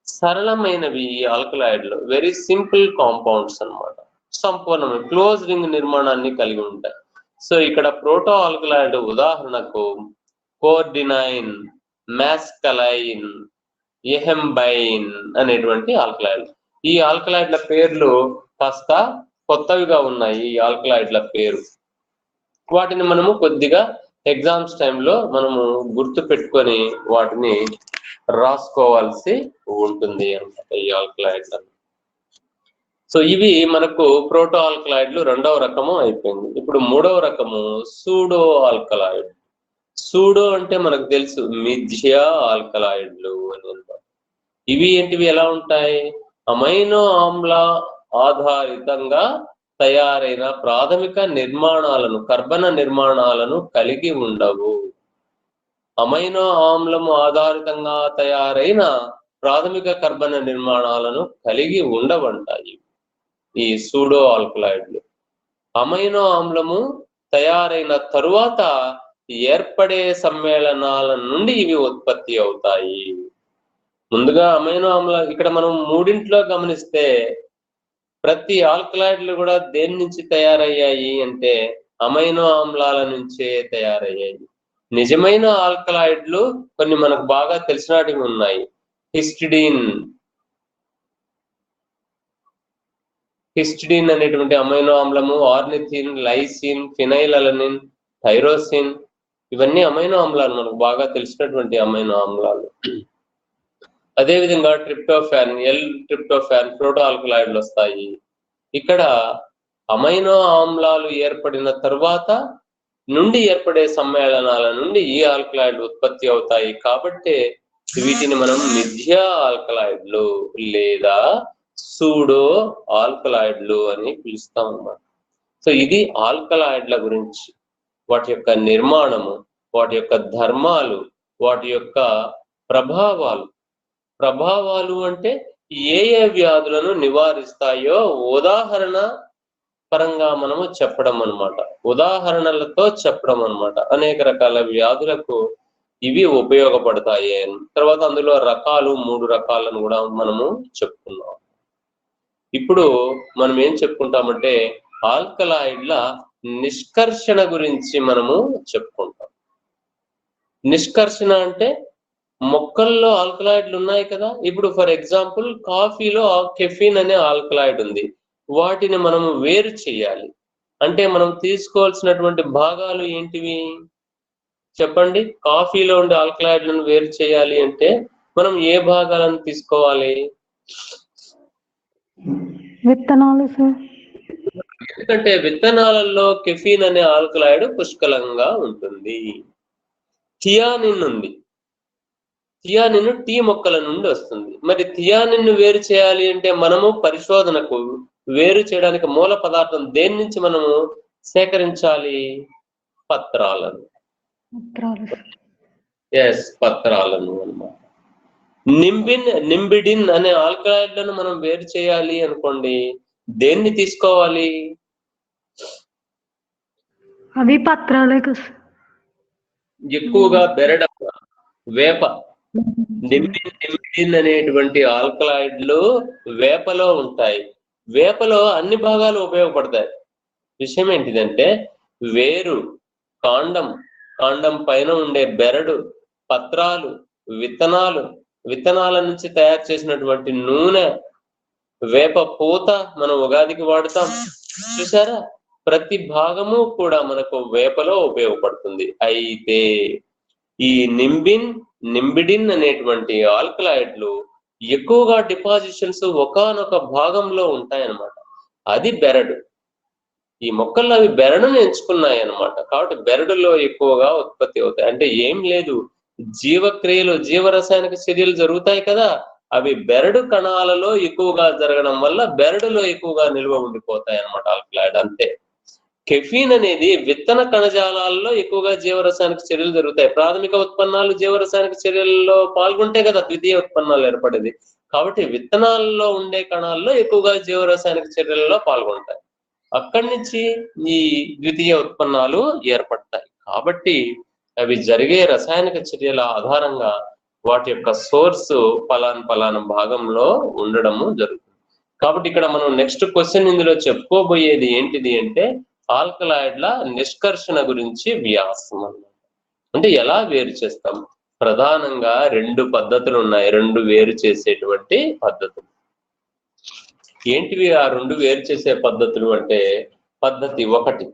సరళమైనవి, ఈ ఆల్కలాయిడ్లు వెరీ సింపుల్ కాంపౌండ్స్ అన్నమాట, సంపూర్ణమైన క్లోజ్ రింగ్ నిర్మాణాన్ని కలిగి ఉంటాయి. సో ఇక్కడ ప్రోటో ఆల్కలాయిడ్ ఉదాహరణకు కోర్డినైన్, మ్యాస్కలైన్, ఎహెంబైన్ అనేటువంటి ఆల్కలాయిడ్. ఈ ఆల్కలాయిడ్ల పేర్లు కాస్త కొత్తవిగా ఉన్నాయి, ఈ ఆల్కలాయిడ్ల పేరు. వాటిని మనము కొద్దిగా ఎగ్జామ్స్ టైంలో మనము గుర్తు పెట్టుకొని వాటిని రాసుకోవాల్సి ఉంటుంది అన్నమాట ఈ ఆల్కలాయిడ్లను. సో ఇవి మనకు ప్రోటో ఆల్కలాయిడ్లు 2వ రకము అయిపోయింది. ఇప్పుడు 3వ రకము సూడో ఆల్కలాయిడ్. సూడో అంటే మనకు తెలుసు మిథ్య ఆల్కలాయిడ్లు అని అన్నమాట. ఇవి ఏంటివి ఎలా ఉంటాయి? అమైనో ఆమ్ల ఆధారితంగా తయారైన ప్రాథమిక నిర్మాణాలను, కర్బన నిర్మాణాలను కలిగి ఉండవు. అమైనో ఆమ్లము ఆధారితంగా తయారైన ప్రాథమిక కర్బన నిర్మాణాలను కలిగి ఉండవంటాయి ఈ సూడో ఆల్కలాయిడ్లు. అమైనో ఆమ్లము తయారైన తరువాత ఏర్పడే సమ్మేళనాల నుండి ఇవి ఉత్పత్తి అవుతాయి. ముందుగా అమైనో ఆమ్ల ఇక్కడ మనం మూడింట్లో గమనిస్తే ప్రతి ఆల్కలాయిడ్లు కూడా దేని నుంచి తయారయ్యాయి అంటే అమైనో ఆమ్లాల నుంచే తయారయ్యాయి. నిజమైన ఆల్కలాయిడ్లు కొన్ని మనకు బాగా తెలిసినటివి ఉన్నాయి. హిస్టిడిన్ అనేటువంటి అమైనో ఆమ్లము, ornithine, lysine, phenylalanine, tyrosine, ఇవన్నీ అమైనో ఆమ్లాలు, మనకు బాగా తెలిసినటువంటి అమైనో ఆమ్లాలు. అదేవిధంగా ట్రిప్టోఫాన్, ట్రిప్టోఫాన్, ప్రోటో ఆల్కలాయిడ్లు వస్తాయి. ఇక్కడ అమైనో ఆమ్లాలు ఏర్పడిన తరువాత నుండి ఏర్పడే సమ్మేళనాల నుండి ఈ ఆల్కలాయిడ్లు ఉత్పత్తి అవుతాయి. కాబట్టి వీటిని మనం మిథ్య ఆల్కలాయిడ్లు లేదా సూడో ఆల్కలాయిడ్లు అని పిలుస్తాం అన్నమాట. సో ఇది ఆల్కలాయిడ్ల గురించి, వాటి యొక్క నిర్మాణము, వాటి యొక్క ధర్మాలు, వాటి యొక్క ప్రభావాలు అంటే ఏ ఏ వ్యాధులను నివారిస్తాయో ఉదాహరణ పరంగా మనము చెప్పడం అన్నమాట. ఉదాహరణలతో చెప్పడం అన్నమాట. అనేక రకాల వ్యాధులకు ఇవి ఉపయోగపడతాయి. తర్వాత అందులో రకాలు 3 రకాలను కూడా మనము చెప్పుకున్నాం. ఇప్పుడు మనం ఏం చెప్పుకుంటామంటే ఆల్కలాయిడ్ల నిష్కర్షణ గురించి మనము చెప్పుకుంటాం. నిష్కర్షణ అంటే మొక్కల్లో ఆల్కలాయిడ్లు ఉన్నాయి కదా. ఇప్పుడు ఫర్ ఎగ్జాంపుల్ కాఫీలో కెఫీన్ అనే ఆల్కలాయిడ్ ఉంది. వాటిని మనం వేరు చేయాలి అంటే మనం తీసుకోవాల్సినటువంటి భాగాలు ఏంటివి చెప్పండి? కాఫీలో ఉండే ఆల్కలాయిడ్లను వేరు చేయాలి అంటే మనం ఏ భాగాలను తీసుకోవాలి? విత్తనాలు సార్. ఎందుకంటే విత్తనాలలో కెఫీన్ అనే ఆల్కలాయిడ్ పుష్కలంగా ఉంటుంది. థియానిన్ ఉంది. థియానిన్ టీ మొక్కల నుండి వస్తుంది. మరి థియానిన్ వేరు చేయాలి అంటే మనము పరిశోధనకు వేరు చేయడానికి మూల పదార్థం దేని నుంచి మనము సేకరించాలి? పత్రాలను. పత్రాలను అన్నమాట. నింబిడిన్ అనే ఆల్కలాయిడ్లను మనం వేరు చేయాలి అనుకోండి, దేన్ని తీసుకోవాలి? అవి పత్రాలే. ఎక్కువగా బెరడ, వేప. నింబిడిన్ అనేటువంటి ఆల్కలాయిడ్లు వేపలో ఉంటాయి. వేపలో అన్ని భాగాలు ఉపయోగపడతాయి. విషయం ఏంటిదంటే వేరు, కాండం పైన ఉండే బెరడు, పత్రాలు, విత్తనాల నుంచి తయారు చేసినటువంటి నూనె, వేప పూత మనం ఉగాదికి వాడుతాం చూసారా. ప్రతి భాగము కూడా మనకు వేపలో ఉపయోగపడుతుంది. అయితే ఈ నింబిడిన్ అనేటువంటి ఆల్కలాయిడ్లు ఎక్కువగా డిపాజిషన్స్ ఒకానొక భాగంలో ఉంటాయన్నమాట. అది బెరడు. ఈ మొక్కల్లో అవి బెరడును ఎంచుకున్నాయి అన్నమాట. కాబట్టి బెరడులో ఎక్కువగా ఉత్పత్తి అవుతాయి. అంటే ఏం లేదు, జీవక్రియలు, జీవరసాయనిక చర్యలు జరుగుతాయి కదా, అవి బెరడు కణాలలో ఎక్కువగా జరగడం వల్ల బెరడులో ఎక్కువగా నిల్వ ఉండిపోతాయి అన్నమాట ఆల్కలాయిడ్. అంతే. కెఫీన్ అనేది విత్తన కణజాలాల్లో ఎక్కువగా జీవరసాయనిక చర్యలు జరుగుతాయి. ప్రాథమిక ఉత్పన్నాలు జీవరసాయనిక చర్యల్లో పాల్గొంటే కదా ద్వితీయ ఉత్పన్నాలు ఏర్పడేది. కాబట్టి విత్తనాల్లో ఉండే కణాల్లో ఎక్కువగా జీవరసాయనిక చర్యలలో పాల్గొంటాయి. అక్కడి నుంచి ఈ ద్వితీయ ఉత్పన్నాలు ఏర్పడతాయి. కాబట్టి అవి జరిగే రసాయనిక చర్యల ఆధారంగా వాటి యొక్క సోర్స్ పలానా భాగంలో ఉండడము జరుగుతుంది. కాబట్టి ఇక్కడ మనం నెక్స్ట్ క్వశ్చన్ ఇందులో చెప్పుకోబోయేది ఏంటిది అంటే ఆల్కలాయిడ్ల నిష్కర్షణ గురించి వ్యాసం అన్నమాట. అంటే ఎలా వేరు చేస్తాం? ప్రధానంగా 2 పద్ధతులు ఉన్నాయి, 2 వేరు చేసేటువంటి పద్ధతులు. ఏంటివి ఆ 2 వేరు చేసే పద్ధతులు అంటే పద్ధతి 1,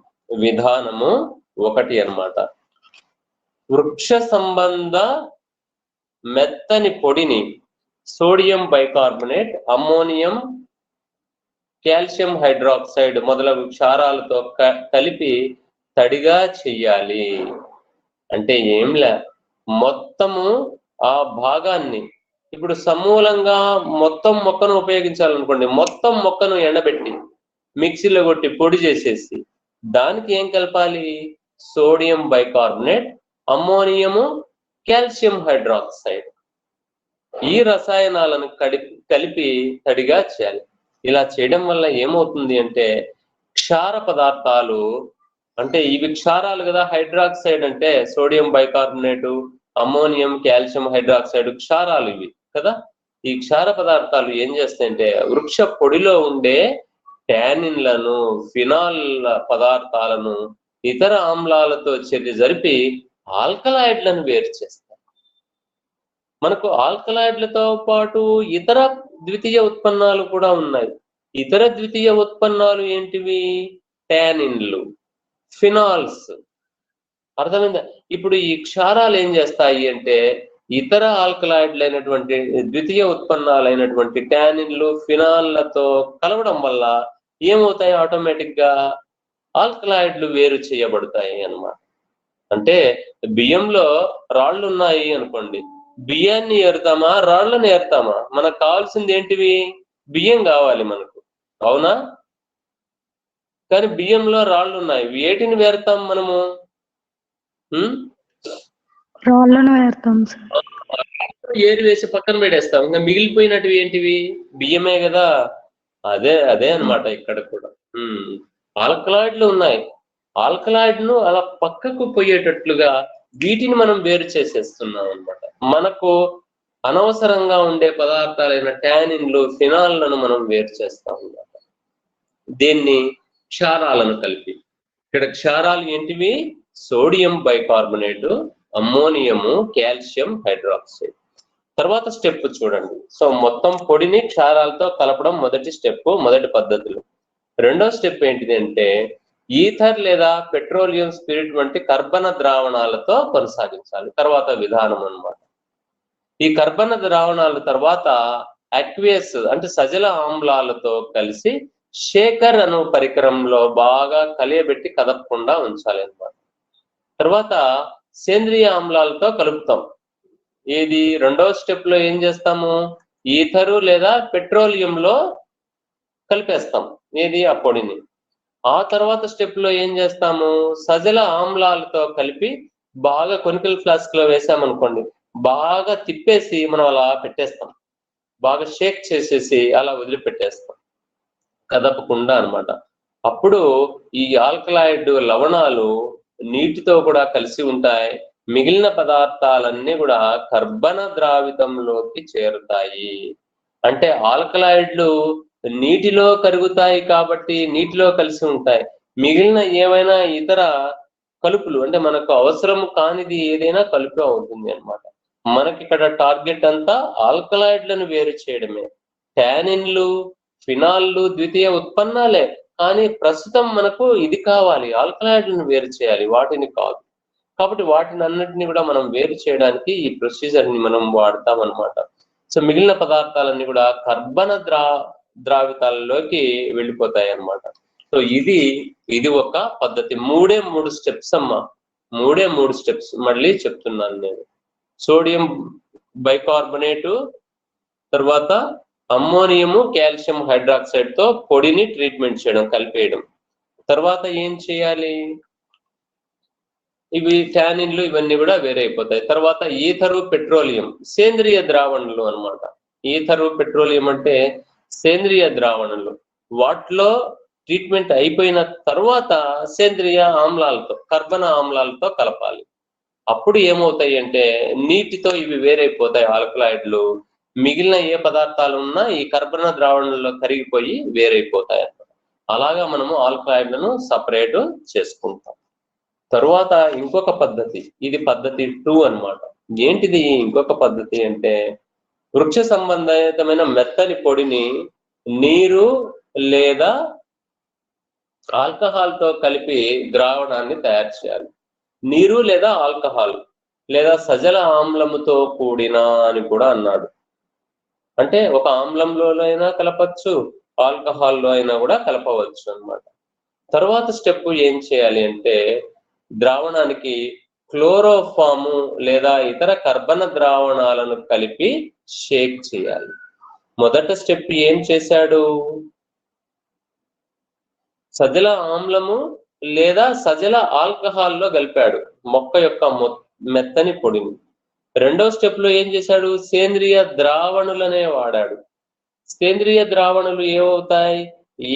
విధానము 1 అన్నమాట. వృక్ష సంబంధ మెత్తని పొడిని sodium bicarbonate, ammonium, calcium hydroxide మొదలగు క్షారాలతో కలిపి తడిగా చెయ్యాలి. అంటే ఏంలే, మొత్తము ఆ భాగాన్ని ఇప్పుడు సమూలంగా మొత్తం మొక్కను ఉపయోగించాలనుకోండి, మొత్తం మొక్కను ఎండబెట్టి మిక్సీలో కొట్టి పొడి చేసేసి దానికి ఏం కలపాలి? సోడియం బైకార్బోనేట్, అమ్మోనియము, కాల్షియం హైడ్రాక్సైడ్, ఈ రసాయనాలను కలిపి తడిగా చేయాలి. ఇలా చేయడం వల్ల ఏమవుతుంది అంటే క్షార పదార్థాలు, అంటే ఇవి క్షారాలు కదా, హైడ్రాక్సైడ్ అంటే sodium bicarbonate, ammonium, calcium hydroxide క్షారాలు ఇవి కదా. ఈ క్షార పదార్థాలు ఏం చేస్తాయంటే వృక్ష పొడిలో ఉండే టానిన్లను, ఫినాల్ పదార్థాలను ఇతర ఆమ్లాలతో చర్య జరిపి ఆల్కలాయిడ్లను వేరు చేస్తాయి. మనకు ఆల్కలాయిడ్లతో పాటు ఇతర ద్వితీయ ఉత్పన్నాలు కూడా ఉన్నాయి. ఇతర ద్వితీయ ఉత్పన్నాలు ఏంటివి? టానిన్లు, ఫినాల్స్. అర్థమైందా? ఇప్పుడు ఈ క్షారాలు ఏం చేస్తాయి అంటే ఇతర ఆల్కలాయిడ్లు అయినటువంటి ద్వితీయ ఉత్పన్నాలైనటువంటి టానిన్లు, ఫినాల్లతో కలవడం వల్ల ఏమవుతాయి? ఆటోమేటిక్ గా ఆల్కలాయిడ్లు వేరు చేయబడతాయి అన్నమాట. అంటే బియ్యంలో రాళ్ళు ఉన్నాయి అనుకోండి, బియ్యాన్ని ఏరుతామా, రాళ్లను ఏరుతామా? మనకు కావాల్సింది ఏంటివి? బియ్యం కావాలి మనకు, అవునా? కానీ బియ్యంలో రాళ్ళు ఉన్నాయి, వేటిని వేరుతాం మనము? రాళ్ళను వేరుతాం సార్. ఏరి వేసి పక్కన పెట్టేస్తాం, ఇంకా మిగిలిపోయినటివి ఏంటివి? బియ్యమే కదా. అదే అన్నమాట ఇక్కడ కూడా. ఆల్కలాయిడ్లు ఉన్నాయి, ఆల్కలాయిడ్ ను అలా పక్కకు పోయేటట్లుగా వీటిని మనం వేరు చేసేస్తున్నాం అన్నమాట. మనకు అనవసరంగా ఉండే పదార్థాలైన టానిన్లు, ఫినాల్లను మనం వేరు చేస్తాం అన్నమాట. దీన్ని క్షారాలను కలిపి. ఇక్కడ క్షారాలు ఏంటివి? Sodium bicarbonate, ammonium, calcium hydroxide. తర్వాత స్టెప్ చూడండి. సో మొత్తం పొడిని క్షారాలతో కలపడం మొదటి స్టెప్, మొదటి పద్ధతులు. రెండో స్టెప్ ఏంటిది అంటే ఈథర్ లేదా పెట్రోలియం స్పిరిట్ వంటి కర్బన ద్రావణాలతో కొనసాగించాలి. తర్వాత విధానం అన్నమాట. ఈ కర్బన ద్రావణాల తర్వాత అక్వేస్ అంటే సజల ఆమ్లాలతో కలిసి షేకర్ అను పరికరంలో బాగా కలియబెట్టి కదపకుండా ఉంచాలి అన్నమాట. తర్వాత సేంద్రియ ఆమ్లాలతో కలుపుతాం. ఇది రెండో స్టెప్ లో ఏం చేస్తాము? ఈథరు లేదా పెట్రోలియంలో కలిపేస్తాం ఏది? ఆ పొడిని. ఆ తర్వాత స్టెప్ లో ఏం చేస్తాము? సజల ఆమ్లాలతో కలిపి బాగా కొనికల్ ఫ్లాస్క్ లో వేసామనుకోండి, బాగా తిప్పేసి మనం అలా పెట్టేస్తాం, బాగా షేక్ చేసేసి అలా వదిలిపెట్టేస్తాం, కదపకుండా అన్నమాట. అప్పుడు ఈ ఆల్కలాయిడ్ లవణాలు నీటితో కూడా కలిసి ఉంటాయి, మిగిలిన పదార్థాలన్నీ కూడా కర్బన ద్రావితంలోకి చేరుతాయి. అంటే ఆల్కలాయిడ్లు నీటిలో కరుగుతాయి కాబట్టి నీటిలో కలిసి ఉంటాయి. మిగిలిన ఏవైనా ఇతర కలుపులు అంటే మనకు అవసరం కానిది ఏదైనా కలుపు అవుతుంది అన్నమాట. మనకి ఇక్కడ టార్గెట్ అంతా ఆల్కలాయిడ్లను వేరు చేయడమే. టానిన్లు, ఫినాల్లు ద్వితీయ ఉత్పన్నాలే, కానీ ప్రస్తుతం మనకు ఇది కావాలి, ఆల్కలాయిడ్లను వేరు చేయాలి, వాటిని కాదు. కాబట్టి వాటిని అన్నిటిని కూడా మనం వేరు చేయడానికి ఈ ప్రొసీజర్ ని మనం వాడతాం అన్నమాట. సో మిగిలిన పదార్థాలన్నీ కూడా కర్బన ద్రావితాలలోకి వెళ్ళిపోతాయి అన్నమాట. సో ఇది ఒక పద్ధతి. మూడు స్టెప్స్ అమ్మా, మూడు స్టెప్స్ మళ్ళీ చెప్తున్నాను నేను. సోడియం బైకార్బోనేటు, తర్వాత అమ్మోనియము, కాల్షియం హైడ్రాక్సైడ్ తో పొడిని ట్రీట్మెంట్ చేయడం, కలిపేయడం. తర్వాత ఏం చేయాలి? ఇవి టానిన్లు ఇవన్నీ కూడా వేరైపోతాయి. తర్వాత ఈథరు, పెట్రోలియం సేంద్రియ ద్రావణులు అన్నమాట. ఈథరు, పెట్రోలియం అంటే సేంద్రియ ద్రావణులు. వాటిలో ట్రీట్మెంట్ అయిపోయిన తర్వాత సేంద్రియ ఆమ్లాలతో, కర్బన ఆమ్లాలతో కలపాలి. అప్పుడు ఏమవుతాయి అంటే నీటితో ఇవి వేరైపోతాయి ఆల్కలాయిడ్లు. మిగిలిన ఏ పదార్థాలు ఉన్నా ఈ కర్బన ద్రావణంలో కరిగిపోయి వేరైపోతాయి అన్నమాట. అలాగా మనము ఆల్కలాయిడ్లను సపరేట్ చేసుకుంటాం. తరువాత ఇంకొక పద్ధతి, ఇది పద్ధతి 2 అన్నమాట. ఏంటిది ఇంకొక పద్ధతి అంటే వృక్ష సంబంధితమైన మెత్తని పొడిని నీరు లేదా ఆల్కహాల్ తో కలిపి ద్రావణాన్ని తయారు చేయాలి. నీరు లేదా ఆల్కహాల్ లేదా సజల ఆమ్లముతో కూడిన అని కూడా అన్నాడు. అంటే ఒక ఆమ్లంలో అయినా కలపచ్చు, ఆల్కహాల్లో అయినా కూడా కలపవచ్చు అన్నమాట. తర్వాత స్టెప్ ఏం చేయాలి అంటే ద్రావణానికి క్లోరోఫాము లేదా ఇతర కర్బన ద్రావణాలను కలిపి షేక్ చేయాలి. మొదటి స్టెప్ ఏం చేశాడు? సజల ఆమ్లము లేదా సజల ఆల్కహాల్లో కలిపాడు మొక్క యొక్క మెత్తని పొడిని. రెండో స్టెప్ లో ఏం చేశాడు? సేంద్రియ ద్రావణులనే వాడాడు. సేంద్రియ ద్రావణులు ఏమవుతాయి?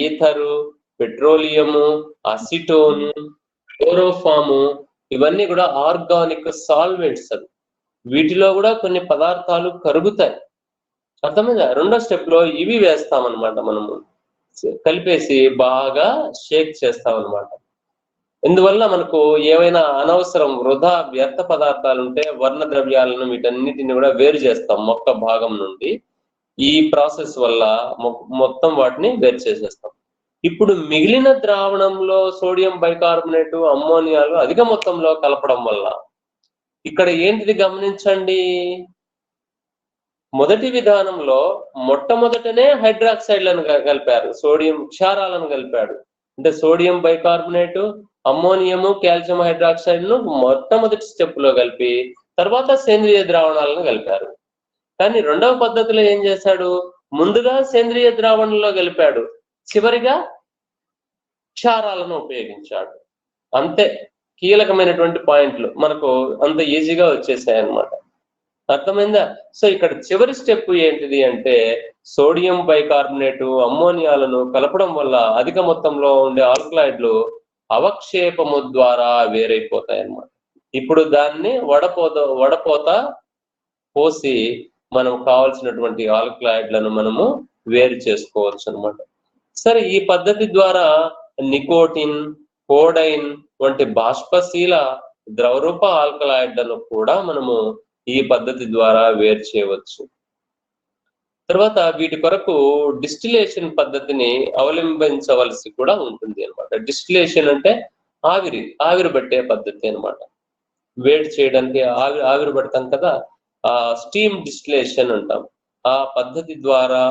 ఈథరు, పెట్రోలియము, అసిటోను, క్లోరోఫాము, ఇవన్నీ కూడా ఆర్గానిక్ సాల్వెంట్స్. అవి వీటిలో కూడా కొన్ని పదార్థాలు కరుగుతాయి. అర్థమైందా? రెండో స్టెప్ లో ఇవి వేస్తామన్నమాట. మనము కలిపేసి బాగా షేక్ చేస్తామన్నమాట. ఇందువల్ల మనకు ఏవైనా అనవసరం వృధా వ్యర్థ పదార్థాలు ఉంటే వర్ణ ద్రవ్యాలను వీటన్నిటిని కూడా వేరు చేస్తాం మొక్క భాగం నుండి. ఈ ప్రాసెస్ వల్ల మొత్తం వాటిని వేరు చేసేస్తాం. ఇప్పుడు మిగిలిన ద్రావణంలో సోడియం బైకార్బోనేటు, అమ్మోనియాలు అధిక మొత్తంలో కలపడం వల్ల ఇక్కడ ఏంటిది గమనించండి. మొదటి విధానంలో మొట్టమొదటనే హైడ్రాక్సైడ్లను కలిపారు, సోడియం క్షారాలను కలిపాడు. అంటే sodium bicarbonate, ammonium, calcium hydroxide ను మొట్టమొదటి స్టెప్ లో కలిపి తర్వాత సేంద్రియ ద్రావణాలను కలిపారు. కానీ రెండవ పద్ధతిలో ఏం చేశాడు? ముందుగా సేంద్రియ ద్రావణంలో కలిపాడు, చివరిగా క్షారాలను ఉపయోగించాడు. అంతే. కీలకమైనటువంటి పాయింట్లు మనకు అంత ఈజీగా వచ్చేసాయి అన్నమాట. అర్థమైందా? సో ఇక్కడ చివరి స్టెప్ ఏంటిది అంటే సోడియం బైకార్బోనేటు, అమ్మోనియాలను కలపడం వల్ల అధిక మొత్తంలో ఉండే ఆల్కలాయిడ్లు అవక్షేపము ద్వారా వేరైపోతాయి అన్నమాట. ఇప్పుడు దాన్ని వడపోత పోసి మనం కావాల్సినటువంటి ఆల్కలాయిడ్లను మనము వేరు చేసుకోవచ్చు అన్నమాట. సరే, ఈ పద్ధతి ద్వారా నికోటిన్, కోడైన్ వంటి బాష్పశీల ద్రవరూప ఆల్కలాయిడ్లను కూడా మనము ఈ పద్ధతి ద్వారా వేరు చేయవచ్చు. తర్వాత వీటి కొరకు డిస్టిలేషన్ పద్ధతిని అవలంబించవలసి కూడా ఉంటుంది అన్నమాట. డిస్టిలేషన్ అంటే ఆవిరి పట్టే పద్ధతి అన్నమాట. వేడి చేయడానికి ఆవిరి పడతాం కదా, ఆ స్టీమ్ డిస్టిలేషన్ అంటాం. ఆ పద్ధతి ద్వారా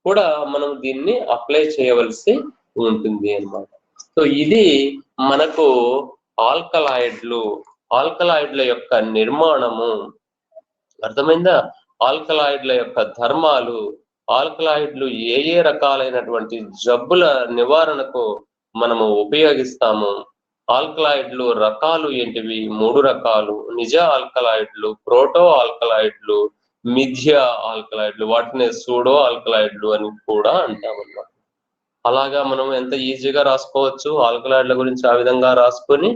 కూడా మనం దీన్ని అప్లై చేయవలసి ఉంటుంది అన్నమాట. సో ఇది మనకు ఆల్కలాయిడ్ల యొక్క నిర్మాణము. అర్థమైందా? ఆల్కలాయిడ్ల యొక్క ధర్మాలు, ఆల్కలాయిడ్లు ఏ రకాలైనటువంటి జబ్బుల నివారణకు మనము ఉపయోగిస్తాము, ఆల్కలాయిడ్లు రకాలు ఏంటివి? 3 రకాలు: నిజ ఆల్కలాయిడ్లు, ప్రోటో ఆల్కలాయిడ్లు, మిథ్య ఆల్కలాయిడ్లు, వాటిని సూడో ఆల్కలాయిడ్లు అని కూడా అంటామన్నమాట. అలాగా మనం ఎంత ఈజీగా రాసుకోవచ్చు ఆల్కలాయిడ్ల గురించి. ఆ విధంగా రాసుకొని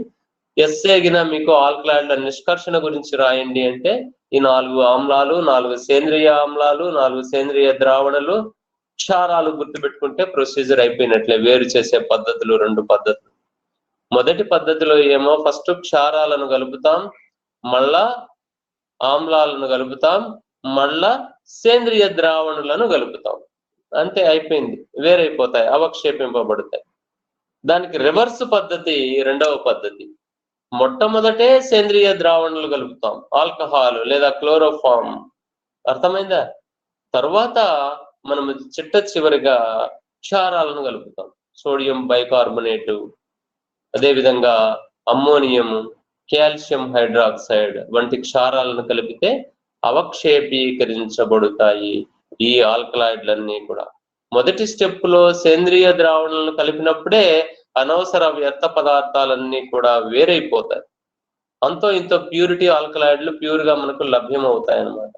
ఎస్సేగిన మీకు ఆల్కలాయిడ్ల నిష్కర్షణ గురించి రాయండి అంటే ఈ 4 ఆమ్లాలు, 4 సేంద్రియ ఆమ్లాలు, 4 సేంద్రియ ద్రావణాలు, క్షారాలు గుర్తుపెట్టుకుంటే ప్రొసీజర్ అయిపోయినట్లే. వేరు చేసే పద్ధతులు 2 పద్ధతులు. మొదటి పద్ధతిలో ఏమో ఫస్ట్ క్షారాలను కలుపుతాం, మళ్ళా ఆమ్లాలను కలుపుతాం, మళ్ళా సేంద్రియ ద్రావణులను కలుపుతాం. అంతే, అయిపోయింది. వేరైపోతాయి, అవక్షేపింపబడతాయి. దానికి రివర్స్ పద్ధతి రెండవ పద్ధతి. మొట్టమొదటే సేంద్రియ ద్రావణాలు కలుపుతాం, ఆల్కహాల్ లేదా క్లోరోఫామ్. అర్థమైందా? తర్వాత మనము చివరిగా క్షారాలను కలుపుతాం, సోడియం బైకార్బోనేటు, అదేవిధంగా అమ్మోనియము, కాల్షియం హైడ్రాక్సైడ్ వంటి క్షారాలను కలిపితే అవక్షేపీకరించబడతాయి ఈ ఆల్కలాయిడ్లన్నీ కూడా. మొదటి స్టెప్ లో సేంద్రియ ద్రావణాలను కలిపినప్పుడే అనవసర వ్యర్థ పదార్థాలన్నీ కూడా వేరైపోతాయి. అంతో ఇంతో ప్యూరిటీ ఆల్కలాయిడ్లు ప్యూర్ గా మనకు లభ్యమవుతాయి అన్నమాట.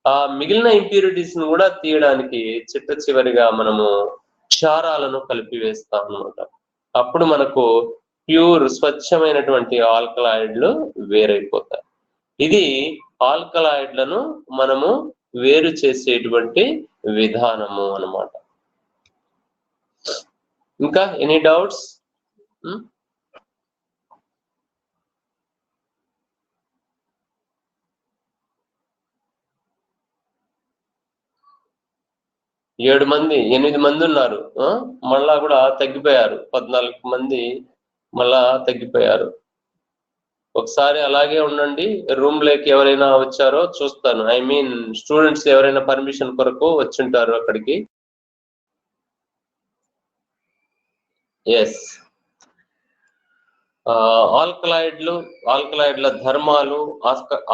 ఆ మిగిలిన ఇంప్యూరిటీస్ ను కూడా తీయడానికి చివరిగా మనము క్షారాలను కలిపివేస్తాం అన్నమాట. అప్పుడు మనకు ప్యూర్ స్వచ్ఛమైనటువంటి ఆల్కలాయిడ్లు వేరైపోతాయి. ఇది ఆల్కలాయిడ్లను మనము వేరు చేసేటువంటి విధానము అన్నమాట. ఇంకా ఎనీ డౌట్స్? 7 మంది 8 మంది ఉన్నారు, మళ్ళా కూడా తగ్గిపోయారు. 14 మంది మళ్ళా తగ్గిపోయారు. ఒకసారి అలాగే ఉండండి. రూమ్ లోకి ఎవరైనా వచ్చారో చూస్తాను. ఐ మీన్ స్టూడెంట్స్ ఎవరైనా పర్మిషన్ కొరకు వచ్చింటారు అక్కడికి. ఎస్, ఆల్కలాయిడ్ల ధర్మాలు,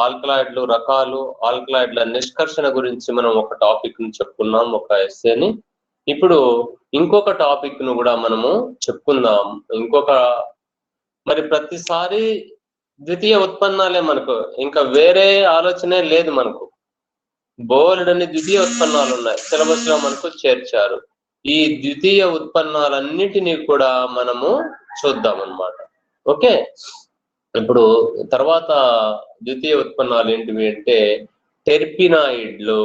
ఆల్కలాయిడ్లు రకాలు, ఆల్కలాయిడ్ల నిష్కర్షణ గురించి మనం ఒక టాపిక్ ని చెప్పుకున్నాం, ఒక ఎస్సేని. ఇప్పుడు ఇంకొక టాపిక్ ను కూడా మనము చెప్పుకుందాం. మరి ప్రతిసారి ద్వితీయ ఉత్పన్నాలే మనకు, ఇంకా వేరే ఆలోచనే లేదు మనకు. బోలెడన్ని ద్వితీయ ఉత్పన్నాలు ఉన్నాయి, సిలబస్ లో మనకు చేర్చారు. ఈ ద్వితీయ ఉత్పన్నాలన్నిటినీ కూడా మనము చూద్దాం అన్నమాట. ఓకే, ఇప్పుడు తర్వాత ద్వితీయ ఉత్పన్నాలు ఏంటివి అంటే టెర్పినాయిడ్లు.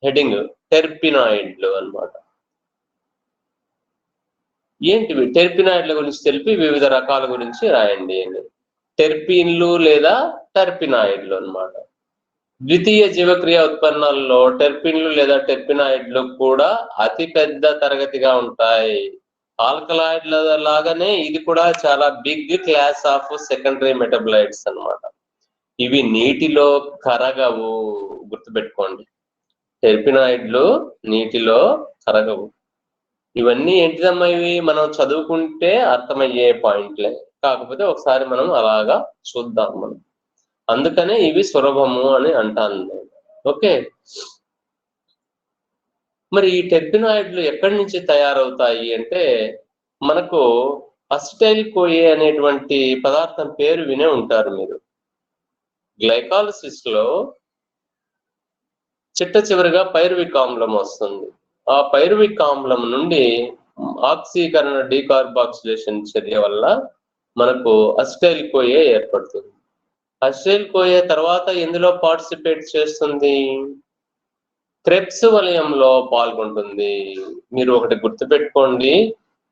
హెడింగ్ టెర్పినాయిడ్లు అన్నమాట. ఏంటివి టెర్పినాయిడ్ల గురించి తెలిపి వివిధ రకాల గురించి రాయండి. టెర్పిన్లు లేదా టెర్పినాయిడ్లు అన్నమాట. ద్వితీయ జీవక్రియ ఉత్పన్నాల్లో టెర్పిన్లు లేదా టెర్పినాయిడ్లు కూడా అతి పెద్ద తరగతిగా ఉంటాయి. ఆల్కలాయిడ్ల లాగానే ఇది కూడా చాలా big class of secondary metabolites అన్నమాట. ఇవి నీటిలో కరగవు, గుర్తుపెట్టుకోండి. టెర్పినాయిడ్లు నీటిలో కరగవు. ఇవన్నీ ఏంటిదమ్మా, ఇవి మనం చదువుకుంటే అర్థమయ్యే పాయింట్లే, కాకపోతే ఒకసారి మనం అలాగా చూద్దాం మనం. అందుకనే ఇవి సులభము అని అంటాను నేను. ఓకే, మరి ఈ టెర్పినాయిడ్లు ఎక్కడి నుంచి తయారవుతాయి అంటే మనకు అసిటైల్ కోయే అనేటువంటి పదార్థం పేరు వినే ఉంటారు మీరు. గ్లైకాలసిస్ లో చిట్ట చివరిగా పైరువిక్ ఆమ్లం వస్తుంది. ఆ పైరువిక్ ఆమ్లం నుండి ఆక్సీకరణ డీకార్బాక్సిలేషన్ చర్య వల్ల మనకు అసిటైల్ కోయే ఏర్పడుతుంది. అసిటైల్ కోయే తర్వాత ఎందులో పార్టిసిపేట్ చేస్తుంది? క్రెబ్స్ వలయంలో పాల్గొంటుంది. మీరు ఒకటి గుర్తుపెట్టుకోండి,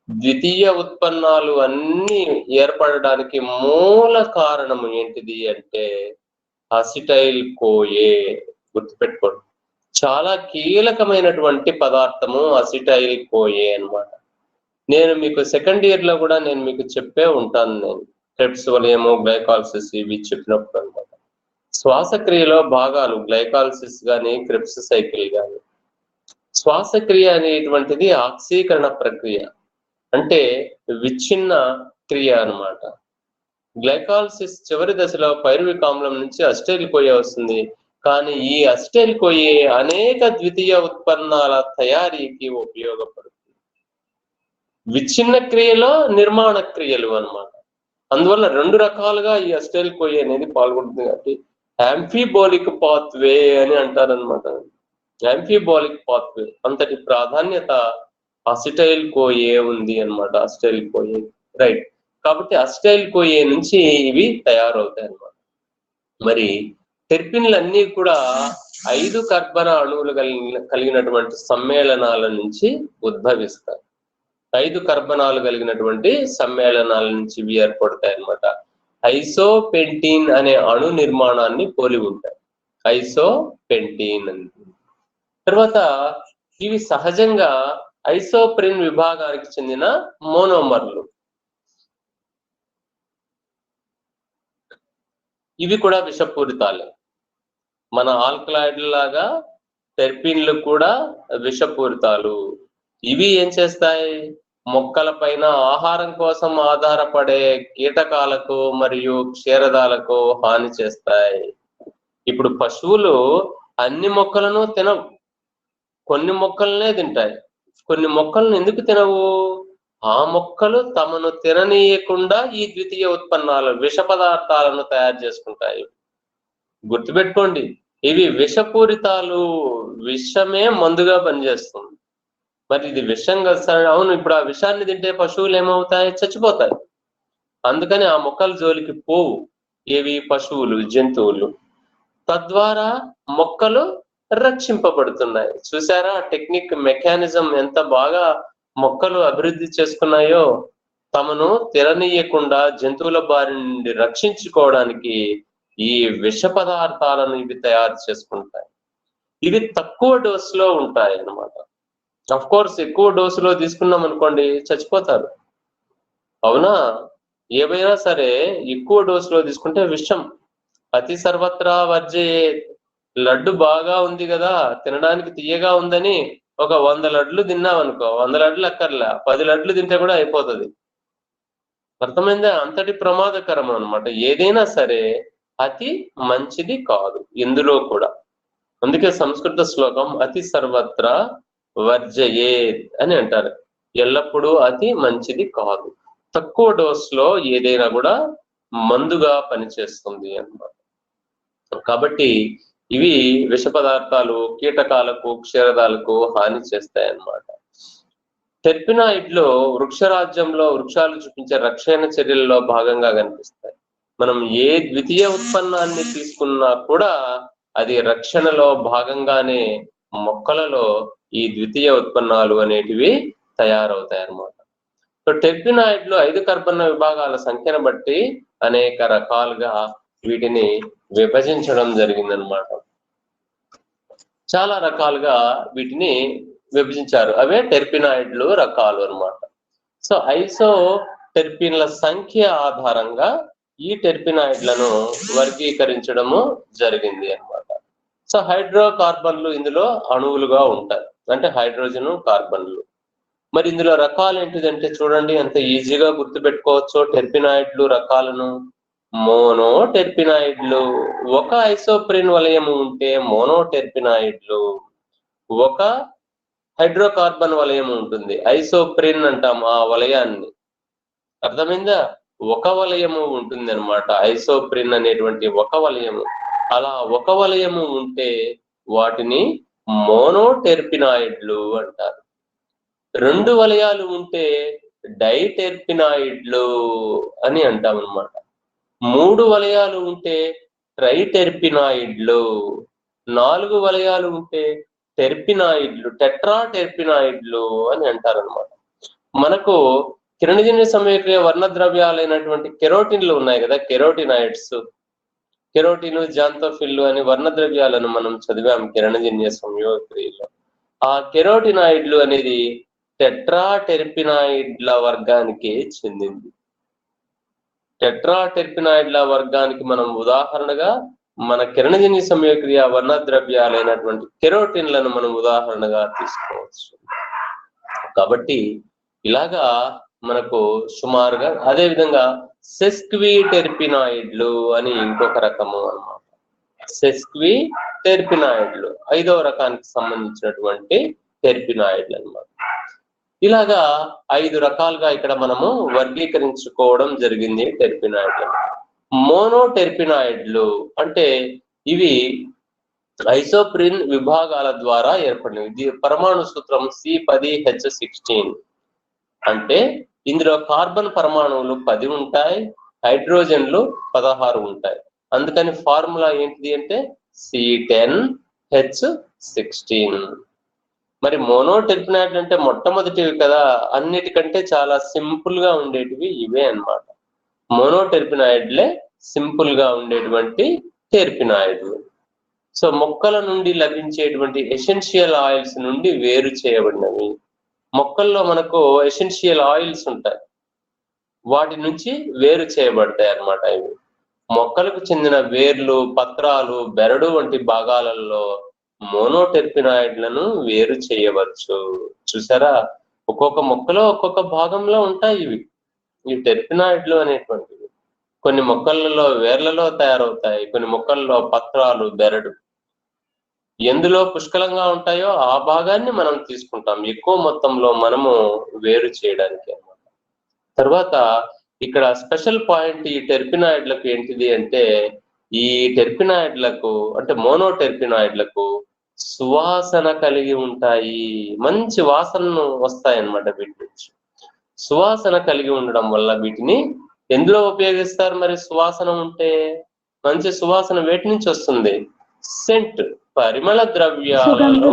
ద్వితీయ ఉత్పన్నాలు అన్ని ఏర్పడడానికి మూల కారణం ఏంటిది అంటే అసిటైల్ కోయే. గుర్తుపెట్టుకోండి, చాలా కీలకమైనటువంటి పదార్థము అసిటైల్ కోయే అన్నమాట. నేను మీకు సెకండ్ ఇయర్ లో కూడా నేను మీకు చెప్పే ఉంటాను. నేను క్రెబ్స్ వలయము, గ్లైకాలసిస్ ఇవి చెప్పినప్పుడు అన్నమాట. శ్వాసక్రియలో భాగాలు గ్లైకాలసిస్ కానీ క్రెబ్స్ సైకిల్ కానీ. శ్వాసక్రియ అనేటువంటిది ఆక్సీకరణ ప్రక్రియ, అంటే విచ్ఛిన్న క్రియ అన్నమాట. గ్లైకాలసిస్ చివరి దశలో పైరువిక్ ఆమ్లం నుంచి అసిటైల్ కోయే వస్తుంది. కానీ ఈ అసిటైల్ కోయే అనేక ద్వితీయ ఉత్పన్నాల తయారీకి ఉపయోగపడుతుంది. విచ్ఛిన్న క్రియలో నిర్మాణ క్రియలు అన్నమాట. అందువల్ల రెండు రకాలుగా ఈ అసిటైల్ కోయే అనేది పాల్గొంటుంది. కాబట్టి యాంఫీబోలిక్ పాత్వే అని అంటారనమాట. యాంఫీబోలిక్ పాత్వే అంతటి ప్రాధాన్యత అసిటైల్ కోయే ఉంది అన్నమాట. Acetyl కోయే, right. కాబట్టి అసిటైల్ కోయే నుంచి ఇవి తయారవుతాయి అన్నమాట. మరి టెర్పిన్లన్నీ కూడా 5 కర్బన అణువులు కలిగినటువంటి సమ్మేళనాల నుంచి ఉద్భవిస్తాయి. 5 కర్బనాలు కలిగినటువంటి సమ్మేళనాల నుంచి ఇవి ఏర్పడతాయి అన్నమాట. ఐసోపెంటీన్ అనే అణు నిర్మాణాన్ని పోలి ఉంటాయి. ఐసోపెంటీన్ అని. తర్వాత ఇవి సహజంగా ఐసోప్రిన్ విభాగానికి చెందిన మోనోమర్లు. ఇవి కూడా విషపూరితాలే. మన ఆల్కలాయిడ్ లాగా టెర్పిన్లు కూడా విషపూరితాలు. ఇవి ఏం చేస్తాయి? మొక్కల పైన ఆహారం కోసం ఆధారపడే కీటకాలకు మరియు క్షీరదాలకు హాని చేస్తాయి. ఇప్పుడు పశువులు అన్ని మొక్కలను తినవు, కొన్ని మొక్కలనే తింటాయి. కొన్ని మొక్కలను ఎందుకు తినవు? ఆ మొక్కలు తమను తిననీయకుండా ఈ ద్వితీయ ఉత్పన్నాలు, విష పదార్థాలను తయారు చేసుకుంటాయి. గుర్తుపెట్టుకోండి, ఇవి విషపూరితాలు. విషమే మందుగా పనిచేస్తుంది. మరి ఇది విషం కదా, అవును. ఇప్పుడు ఆ విషాన్ని తింటే పశువులు ఏమవుతాయి? చచ్చిపోతాయి. అందుకని ఆ మొక్కల జోలికి పోవు ఏవి? పశువులు, జంతువులు. తద్వారా మొక్కలు రక్షింపబడుతున్నాయి. చూసారా టెక్నిక్, మెకానిజం ఎంత బాగా మొక్కలు అభివృద్ధి చేసుకున్నాయో? తమను తిననీయకుండా జంతువుల బారి నుండి రక్షించుకోవడానికి ఈ విష పదార్థాలను ఇవి తయారు చేసుకుంటాయి. ఇవి తక్కువ డోసులో ఉంటాయి అన్నమాట. అఫ్ కోర్స్ ఎక్కువ డోసులో తీసుకున్నాం అనుకోండి చచ్చిపోతారు, అవునా? ఏవైనా సరే ఎక్కువ డోసులో తీసుకుంటే విషం. అతి సర్వత్రా వర్జే. లడ్డు బాగా ఉంది కదా, తినడానికి తీయగా ఉందని ఒక 100 లడ్లు తిన్నామనుకో, 100 లడ్లు అక్కర్లే, 10 లడ్లు తింటే కూడా అయిపోతుంది. అర్థమైందా? అంతటి ప్రమాదకరం అన్నమాట. ఏదైనా సరే అతి మంచిది కాదు ఎందులో కూడా. అందుకే సంస్కృత శ్లోకం అతి సర్వత్రా వర్జయేత్ అని అంటారు. ఎల్లప్పుడూ అతి మంచిది కాదు. తక్కువ డోస్ లో ఏదైనా కూడా మందుగా పనిచేస్తుంది అన్నమాట. కాబట్టి ఇవి విష పదార్థాలు కీటకాలకు క్షీరదాలకు హాని చేస్తాయి అన్నమాట. టెర్పినాయిడ్లు వృక్షరాజ్యంలో వృక్షాలు చూపించే రక్షణ చర్యల్లో భాగంగా కనిపిస్తాయి. మనం ఏ ద్వితీయ ఉత్పన్నాన్ని తీసుకున్నా కూడా అది రక్షణలో భాగంగానే మొక్కలలో ఈ ద్వితీయ ఉత్పన్నాలు అనేటివి తయారవుతాయి అన్నమాట. సో టెర్పినాయిడ్లు 5 కర్బన విభాగాల సంఖ్యను బట్టి అనేక రకాలుగా వీటిని విభజించడం జరిగిందనమాట. చాలా రకాలుగా వీటిని విభజించారు. అవే టెర్పినాయిడ్లు రకాలు అన్నమాట. సో ఐసో టెర్పిన్ల సంఖ్య ఆధారంగా ఈ టెర్పినాయిడ్లను వర్గీకరించడము జరిగింది అన్నమాట. సో హైడ్రోకార్బన్లు ఇందులో అణువులుగా ఉంటాయి, అంటే హైడ్రోజన్ కార్బన్లు. మరి ఇందులో రకాలు ఏంటిదంటే చూడండి, అంత ఈజీగా గుర్తుపెట్టుకోవచ్చు టెర్పినాయిడ్లు రకాలను. మోనో టెర్పినాయిడ్లు, ఒక ఐసోప్రిన్ వలయము ఉంటే మోనో టెర్పినాయిడ్లు. ఒక హైడ్రోకార్బన్ వలయం ఉంటుంది, ఐసోప్రిన్ అంటాం ఆ వలయాన్ని. అర్థమైందా? ఒక వలయము ఉంటుంది అనమాట, ఐసోప్రిన్ అనేటువంటి ఒక వలయము. అలా ఒక వలయము ఉంటే వాటిని మోనో టెర్పినాయిడ్లు అంటారు. 2 వలయాలు ఉంటే డైటెర్పినాయిడ్లు అని అంటాం అనమాట. 3 వలయాలు ఉంటే ట్రైటెర్పినాయిడ్లు. 4 వలయాలు ఉంటే టెర్పినాయిడ్లు, టెట్రా టెర్పినాయిడ్లు అని అంటారనమాట. మనకు కిరణజన్య సమయక్రియ వర్ణద్రవ్యాలైనటువంటి కెరోటిన్లు ఉన్నాయి కదా, కెరోటినాయిడ్స్. కెరోటిన్, జాంతోఫిల్లు అని వర్ణద్రవ్యాలను మనం చదివాం కిరణజన్య సంయోగక్రియలో. ఆ కెరోటినాయిడ్లు అనేది టెట్రా టెర్పినాయిడ్ల వర్గానికి చెందింది. టెట్రా టెర్పినాయిడ్ల వర్గానికి మనం ఉదాహరణగా మన కిరణజన్య సంయోగక్రియ వర్ణద్రవ్యాలైనటువంటి కెరోటిన్లను మనం ఉదాహరణగా తీసుకోవచ్చు. కాబట్టి ఇలాగా మనకు సుమారుగా, అదే విధంగా సెస్క్వి టెర్పినాయిడ్లు అని ఇంకొక రకము అన్నమాట. సెస్క్వి టెర్పినాయిడ్లు 5వ రకానికి సంబంధించినటువంటి టెర్పినాయిడ్లు అన్నమాట. ఇలాగా 5 రకాలుగా ఇక్కడ మనము వర్గీకరించుకోవడం జరిగింది టెర్పినాయిడ్లు. మోనో టెర్పినాయిడ్లు అంటే ఇవి ఐసోప్రిన్ విభాగాల ద్వారా ఏర్పడినవి. ఇది పరమాణు సూత్రం C10H16. అంటే ఇందులో కార్బన్ పరమాణువులు 10 ఉంటాయి, హైడ్రోజన్లు 16 ఉంటాయి. అందుకని ఫార్ములా ఏంటిది అంటే C10H16. మరి మోనో టెర్పినాయిడ్ అంటే మొట్టమొదటివి కదా, అన్నిటికంటే చాలా సింపుల్ గా ఉండేటివి ఇవే అన్నమాట. మోనో టెర్పినాయిడ్లే సింపుల్ గా ఉండేటువంటి టెర్పినాయిడ్లు. సో మొక్కల నుండి లభించేటువంటి ఎసెన్షియల్ ఆయిల్స్ నుండి వేరు చేయబడినవి. మొక్కల్లో మనకు ఎసెన్షియల్ ఆయిల్స్ ఉంటాయి, వాటి నుంచి వేరు చేయబడతాయి అన్నమాట. ఇవి మొక్కలకు చెందిన వేర్లు, పత్రాలు, బెరడు వంటి భాగాలలో మోనోటెర్పినాయిడ్లను వేరు చేయవచ్చు. చూసారా, ఒక్కొక్క మొక్కలో ఒక్కొక్క భాగంలో ఉంటాయి ఇవి, ఈ టెర్పినాయిడ్లు అనేటువంటివి. కొన్ని మొక్కలలో వేర్లలో తయారవుతాయి, కొన్ని మొక్కల్లో పత్రాలు, బెరడు. ఎందులో పుష్కలంగా ఉంటాయో ఆ భాగాన్ని మనం తీసుకుంటాం, ఎక్కువ మొత్తంలో మనము వేరు చేయడానికి అన్నమాట. తర్వాత ఇక్కడ స్పెషల్ పాయింట్ ఈ టెర్పినాయిడ్లకు ఏంటిది అంటే, ఈ టెర్పినాయిడ్లకు అంటే మోనో టెర్పినాయిడ్లకు సువాసన కలిగి ఉంటాయి, మంచి వాసనను వస్తాయి అన్నమాట వీటి నుంచి. సువాసన కలిగి ఉండడం వల్ల వీటిని ఎందులో ఉపయోగిస్తారు? మరి సువాసన ఉంటే మంచి సువాసన వేటి నుంచి వస్తుంది? సెంట్, పరిమళ ద్రవ్యాలలో,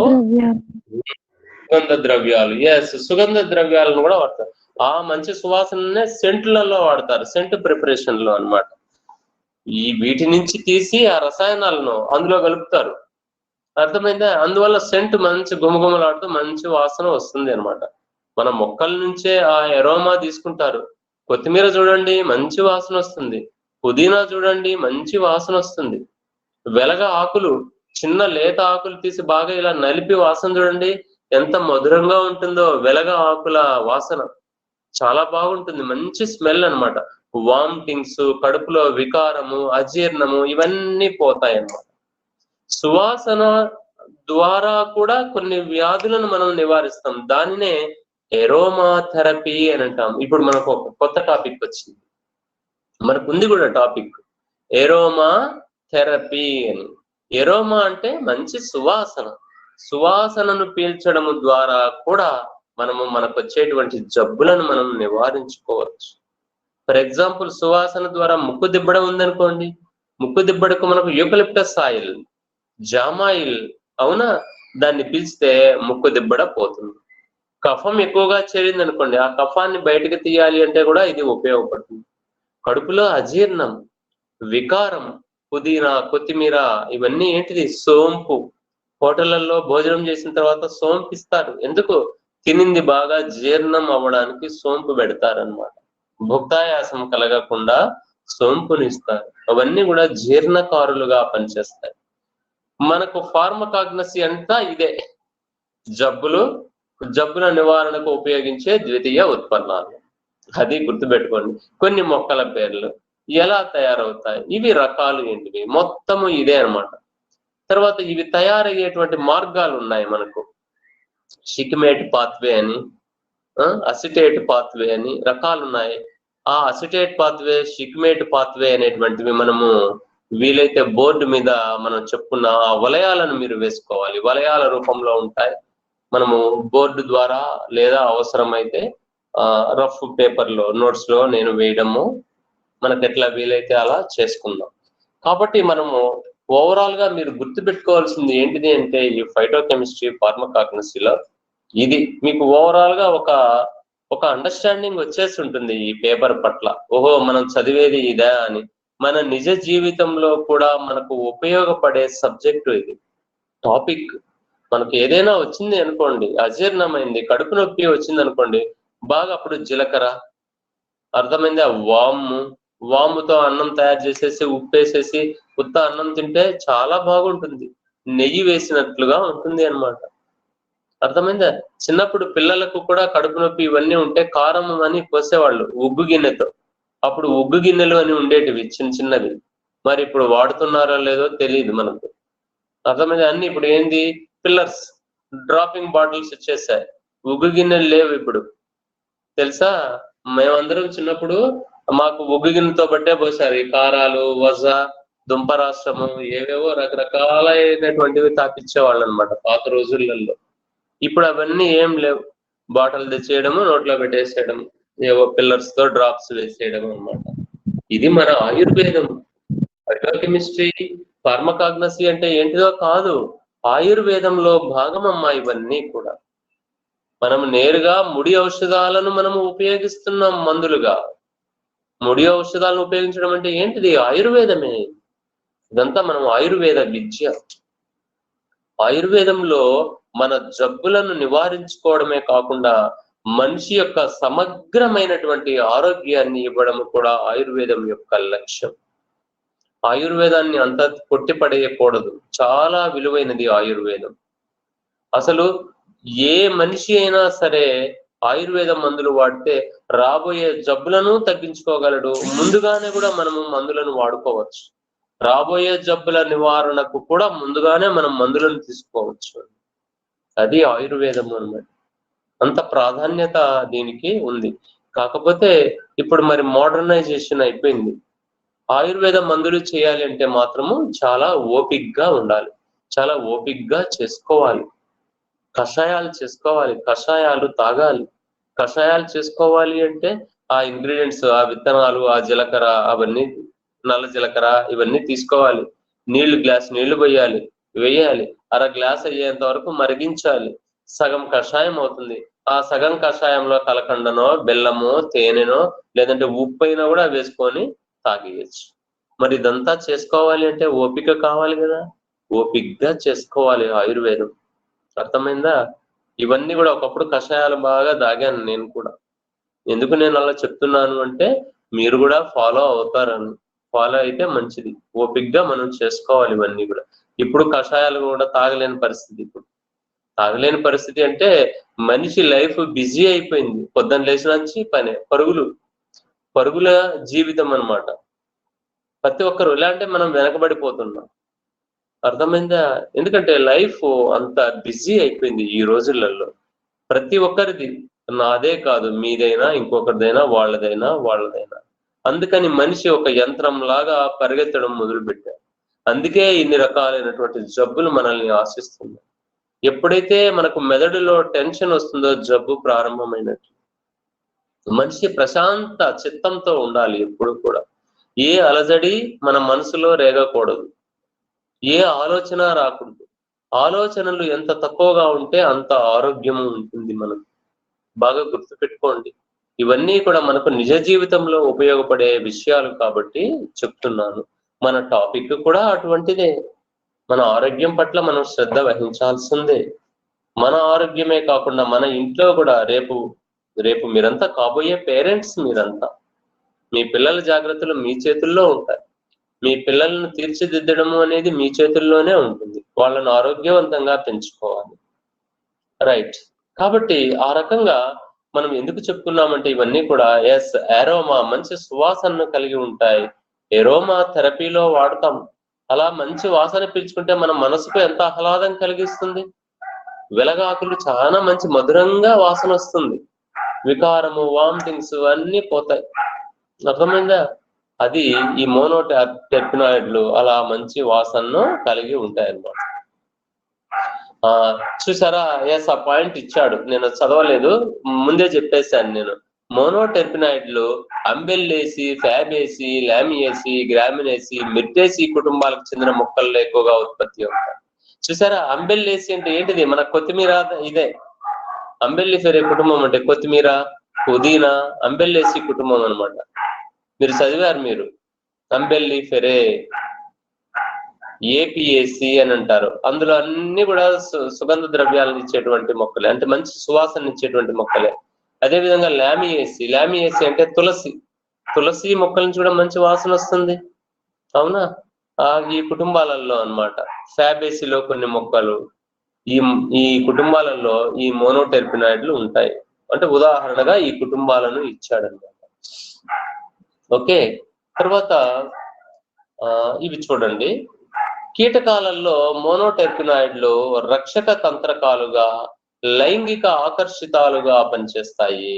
సుగంధ ద్రవ్యాలు. ఎస్, సుగంధ ద్రవ్యాలను కూడా వాడతారు. ఆ మంచి సువాసననే సెంట్లలో వాడతారు, సెంట్ ప్రిపరేషన్ లో అన్నమాట. ఈ వీటి నుంచి తీసి ఆ రసాయనాలను అందులో కలుపుతారు. అర్థమైందా? అందువల్ల సెంట్ మంచి గుమగుమలాడుతూ మంచి వాసన వస్తుంది అన్నమాట. మన మొక్కల నుంచే ఆ ఎరోమా తీసుకుంటారు. కొత్తిమీర చూడండి మంచి వాసన వస్తుంది, పుదీనా చూడండి మంచి వాసన వస్తుంది. వెలగ ఆకులు, చిన్న లేత ఆకులు తీసి బాగా ఇలా నలిపి వాసన చూడండి ఎంత మధురంగా ఉంటుందో, వెలగ ఆకుల వాసన. చాలా బాగుంటుంది, మంచి స్మెల్ అన్నమాట. వామిటింగ్స్, కడుపులో వికారము, అజీర్ణము ఇవన్నీ పోతాయి అన్నమాట. సువాసన ద్వారా కూడా కొన్ని వ్యాధులను మనం నివారిస్తాం. దానినే ఎరోమా థెరపీ అని అంటాం. ఇప్పుడు మనకు ఒక కొత్త టాపిక్ వచ్చింది, మనకు ఉంది కూడా టాపిక్ ఎరోమా థెరపీ అని. ఎరోమా అంటే మంచి సువాసన. సువాసనను పీల్చడము ద్వారా కూడా మనకు వచ్చేటువంటి జబ్బులను మనం నివారించుకోవచ్చు. ఫర్ ఎగ్జాంపుల్, సువాసన ద్వారా ముక్కు దిబ్బడ ఉందనుకోండి, ముక్కు దిబ్బడకు మనకు యూకలిప్టస్ ఆయిల్, జామాయిల్, అవునా, దాన్ని పీల్చితే ముక్కు దిబ్బడ పోతుంది. కఫం ఎక్కువగా చేరింది అనుకోండి, ఆ కఫాన్ని బయటకు తీయాలి అంటే కూడా ఇది ఉపయోగపడుతుంది. కడుపులో అజీర్ణం, వికారం, పుదీనా, కొత్తిమీర ఇవన్నీ ఏంటిది, సోంపు. హోటళ్లలో భోజనం చేసిన తర్వాత సోంపు ఇస్తారు. ఎందుకు? తినింది బాగా జీర్ణం అవ్వడానికి సోంపు పెడతారనమాట. భుక్తాయాసం కలగకుండా సోంపుని ఇస్తారు. అవన్నీ కూడా జీర్ణకారులుగా పనిచేస్తాయి. మనకు ఫార్మకాగ్నసీ అంతా ఇదే, జబ్బుల నివారణకు ఉపయోగించే ద్వితీయ ఉత్పన్నాలు. అది గుర్తుపెట్టుకోండి. కొన్ని మొక్కల పేర్లు ఎలా తయారవుతాయి, ఇవి రకాలు ఏంటివి, మొత్తము ఇదే అన్నమాట. తర్వాత ఇవి తయారయ్యేటువంటి మార్గాలు ఉన్నాయి మనకు. షిక్మేట్ పాత్వే అని, అసిటేట్ పాత్వే అని రకాలు ఉన్నాయి. ఆ అసిటేట్ పాత్వే, షిక్మేట్ పాత్వే అనేటువంటివి మనము వీలైతే బోర్డు మీద మనం చెప్పుకున్న ఆ వలయాలను మీరు వేసుకోవాలి. వలయాల రూపంలో ఉంటాయి. మనము బోర్డు ద్వారా లేదా అవసరమైతే రఫ్ పేపర్లో, నోట్స్ లో నేను వేయడము, మనకు ఎట్లా వీలైతే అలా చేసుకుందాం. కాబట్టి మనము ఓవరాల్ గా మీరు గుర్తుపెట్టుకోవాల్సింది ఏంటిది అంటే, ఈ ఫైటోకెమిస్ట్రీ, ఫార్మకాగ్నసీలో ఇది మీకు ఓవరాల్ గా ఒక అండర్స్టాండింగ్ వచ్చేసి ఉంటుంది ఈ పేపర్ పట్ల. ఓహో, మనం చదివేది ఇదా అని. మన నిజ జీవితంలో కూడా మనకు ఉపయోగపడే సబ్జెక్టు ఇది, టాపిక్. మనకు ఏదైనా వచ్చింది అనుకోండి, అజీర్ణమైంది, కడుపు నొప్పి వచ్చింది అనుకోండి, బాగా అప్పుడు జీలకర్ర, అర్థమైంది, ఆ వాముతో అన్నం తయారు చేసేసి ఉప్పేసేసి ఉత్త అన్నం తింటే చాలా బాగుంటుంది, నెయ్యి వేసినట్లుగా ఉంటుంది అన్నమాట. అర్థమైందా? చిన్నప్పుడు పిల్లలకు కూడా కడుపు నొప్పి ఇవన్నీ ఉంటే కారం అని పోసేవాళ్ళు ఉగ్గు గిన్నెతో. అప్పుడు ఉగ్గు గిన్నెలు అని ఉండేటివి చిన్నవి. మరి ఇప్పుడు వాడుతున్నారో లేదో తెలియదు మనకు. అర్థమైంది? అన్ని ఇప్పుడు ఏంది, పిల్లర్స్, డ్రాపింగ్ బాటిల్స్ వచ్చేసాయి, ఉగ్గు గిన్నెలు లేవు ఇప్పుడు. తెలుసా? మేమందరం చిన్నప్పుడు మాకు ఉగ్గు గిన్నెతో బట్టే పోసారు. ఈ కారాలు, వజ, దుంపరాష్ట్రము, ఏవేవో రకరకాలైనటువంటివి తాకిచ్చేవాళ్ళు అనమాట పాత రోజులలో. ఇప్పుడు అవన్నీ ఏం లేవు. బాటిల్ తెచ్చేయడము, నోట్లో పెట్టేసేయడం, ఏవో పిల్లర్స్ తో డ్రాప్స్ వేసేయడం అనమాట. ఇది మన ఆయుర్వేదం. బయోకెమిస్ట్రీ, ఫార్మకాగ్నసీ అంటే ఏంటిదో కాదు, ఆయుర్వేదంలో భాగమమ్మా ఇవన్నీ కూడా. మనం నేరుగా ముడి ఔషధాలను మనము ఉపయోగిస్తున్నాం మందులుగా. ముడి ఔషధాలను ఉపయోగించడం అంటే ఏంటిది, ఆయుర్వేదమే. ఇదంతా మనం ఆయుర్వేద విద్య. ఆయుర్వేదంలో మన జబ్బులను నివారించుకోవడమే కాకుండా మనిషి యొక్క సమగ్రమైనటువంటి ఆరోగ్యాన్ని ఇవ్వడం కూడా ఆయుర్వేదం యొక్క లక్ష్యం. ఆయుర్వేదాన్ని అంతా కొట్టిపడేయకూడదు, చాలా విలువైనది ఆయుర్వేదం. అసలు ఏ మనిషి అయినా సరే ఆయుర్వేద మందులు వాడితే రాబోయే జబ్బులను తగ్గించుకోగలడు. ముందుగానే కూడా మనము మందులను వాడుకోవచ్చు. రాబోయే జబ్బుల నివారణకు కూడా ముందుగానే మనం మందులను తీసుకోవచ్చు. అది ఆయుర్వేదం అన్నమాట. అంత ప్రాధాన్యత దీనికి ఉంది. కాకపోతే ఇప్పుడు మరి మోడర్నైజేషన్ అయిపోయింది. ఆయుర్వేద మందులు చేయాలి అంటే మాత్రము చాలా ఓపిక్గా ఉండాలి, చాలా ఓపిక్గా చేసుకోవాలి. కషాయాలు చేసుకోవాలి, కషాయాలు తాగాలి. కషాయాలు చేసుకోవాలి అంటే ఆ ఇంగ్రీడియంట్స్, ఆ విత్తనాలు, ఆ జీలకర్ర, అవన్నీ, నల్ల జీలకర్ర ఇవన్నీ తీసుకోవాలి. గ్లాస్ నీళ్లు వేయాలి, అర గ్లాస్ అయ్యేంత వరకు మరిగించాలి. సగం కషాయం అవుతుంది. ఆ సగం కషాయంలో కలకండనో, బెల్లమో, తేనెనో, లేదంటే ఉప్పు అయినా కూడా వేసుకొని తాగేయచ్చు. మరి ఇదంతా చేసుకోవాలి అంటే ఓపిక కావాలి కదా, ఓపికగా చేసుకోవాలి ఆయుర్వేదం. అర్థమైందా? ఇవన్నీ కూడా ఒకప్పుడు కషాయాలు బాగా తాగాను నేను కూడా. ఎందుకు నేను అలా చెప్తున్నాను అంటే మీరు కూడా ఫాలో అవుతారని. ఫాలో అయితే మంచిది. ఓపికగా మనం చేసుకోవాలి ఇవన్నీ కూడా. ఇప్పుడు కషాయాలు కూడా తాగలేని పరిస్థితి. ఇప్పుడు ఆగలేని పరిస్థితి అంటే మనిషి లైఫ్ బిజీ అయిపోయింది. పొద్దున్న లేచిన నుంచి పనే, పరుగుల జీవితం అన్నమాట. ప్రతి ఒక్కరు ఇలా అంటే మనం వెనకబడిపోతున్నాం. అర్థమైందా? ఎందుకంటే లైఫ్ అంత బిజీ అయిపోయింది ఈ రోజులలో. ప్రతి ఒక్కరిది, నాదే కాదు, మీదైనా, ఇంకొకరిదైనా, వాళ్ళదైనా. అందుకని మనిషి ఒక యంత్రం లాగా పరిగెత్తడం మొదలు పెట్టారు. అందుకే ఇన్ని రకాలైనటువంటి జబ్బులు మనల్ని ఆశిస్తున్నాయి. ఎప్పుడైతే మనకు మెదడులో టెన్షన్ వస్తుందో జబ్బు ప్రారంభమైనట్టు. మనిషి ప్రశాంత చిత్తంతో ఉండాలి ఎప్పుడు కూడా. ఏ అలజడి మన మనసులో రేగకూడదు, ఏ ఆలోచన రాకూడదు. ఆలోచనలు ఎంత తక్కువగా ఉంటే అంత ఆరోగ్యము ఉంటుంది మనకు. బాగా గుర్తుపెట్టుకోండి. ఇవన్నీ కూడా మనకు నిజ జీవితంలో ఉపయోగపడే విషయాలు కాబట్టి చెప్తున్నాను. మన టాపిక్ కూడా అటువంటిదే. మన ఆరోగ్యం పట్ల మనం శ్రద్ధ వహించాల్సిందే. మన ఆరోగ్యమే కాకుండా మన ఇంట్లో కూడా రేపు మీరంతా కాబోయే పేరెంట్స్. మీరంతా మీ పిల్లల జాగ్రత్తలు మీ చేతుల్లో ఉంటాయి. మీ పిల్లలను తీర్చిదిద్దడము అనేది మీ చేతుల్లోనే ఉంటుంది. వాళ్ళను ఆరోగ్యవంతంగా పెంచుకోవాలి. రైట్. కాబట్టి ఆ రకంగా మనం ఎందుకు చెప్పుకున్నామంటే ఇవన్నీ కూడా ఏరోమా, మంచి సువాసనను కలిగి ఉంటాయి. ఎరోమా థెరపీలో వాడతాం. అలా మంచి వాసన పీల్చుకుంటే మన మనసుకు ఎంత ఆహ్లాదం కలిగిస్తుంది. వెలగాకులు చాలా మంచి మధురంగా వాసన వస్తుంది. వికారము, వామిటింగ్స్ అన్నీ పోతాయి. అర్థమైందా? అది ఈ మోనోటెర్పినాయిడ్లు అలా మంచి వాసనను కలిగి ఉంటాయి అన్నమాట. చూసారా? ఆ పాయింట్ ఇచ్చాడు, నేను చదవలేదు, ముందే చెప్పేశాను నేను. మోనోటెర్పినాయిడ్లు అంబెల్లేసి, ఫ్యాబేసి, లామియేసి, గ్రామినేసి, మిర్టేసి కుటుంబాలకు చెందిన మొక్కల్లో ఎక్కువగా ఉత్పత్తి అవుతాయి. చూసారా? అంబెల్లేసి అంటే ఏంటిది? మన కొత్తిమీర ఇదే. అంబెల్లిఫెరే కుటుంబం అంటే కొత్తిమీర, పుదీనా, అంబెల్లేసి కుటుంబం అన్నమాట. మీరు చదివారు మీరు. అంబెల్లిఫెరే, ఏపీఏసి అని అంటారు. అందులో అన్ని కూడా సుగంధ ద్రవ్యాలను ఇచ్చేటువంటి మొక్కలే, అంటే మంచి సువాసన ఇచ్చేటువంటి మొక్కలే. అదేవిధంగా లామియేసి అంటే తులసి మొక్కల నుంచి కూడా మంచి వాసన వస్తుంది. అవునా? ఈ కుటుంబాలలో అన్నమాట. ఫ్యాబేసిలో కొన్ని మొక్కలు, ఈ కుటుంబాలలో ఈ మోనోటెర్పినాయిడ్లు ఉంటాయి. అంటే ఉదాహరణగా ఈ కుటుంబాలను ఇచ్చాడన్నమాట. ఓకే. తర్వాత ఇవి చూడండి. కీటకాలలో మోనోటెర్పినాయిడ్లు రక్షక తంత్రకాలుగా, లైంగిక ఆకర్షితాలుగా పనిచేస్తాయి.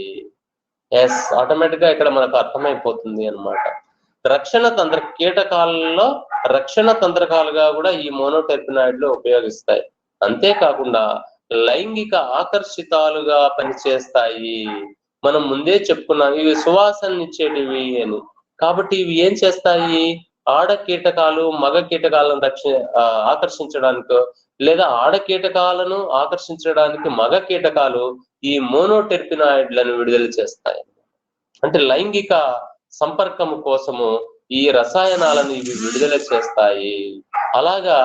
ఆటోమేటిక్ గా ఇక్కడ మనకు అర్థమైపోతుంది అన్నమాట. కీటకాలలో రక్షణ తంత్రకాలుగా కూడా ఈ మోనోటెర్పినాయిడ్లు ఉపయోగిస్తాయి. అంతేకాకుండా లైంగిక ఆకర్షితాలుగా పనిచేస్తాయి. మనం ముందే చెప్పుకున్నాం ఇవి సువాసననిచ్చేటివి అని. కాబట్టి ఇవి ఏం చేస్తాయి? ఆడ కీటకాలు మగ కీటకాలను ఆకర్షించడానికి, లేదా ఆడ కీటకాలను ఆకర్షించడానికి మగ కీటకాలు ఈ మోనోటెర్పినాయిడ్లను విడుదల చేస్తాయి. అంటే లైంగిక సంపర్కము కోసము ఈ రసాయనాలను ఇవి విడుదల చేస్తాయి. అలాగా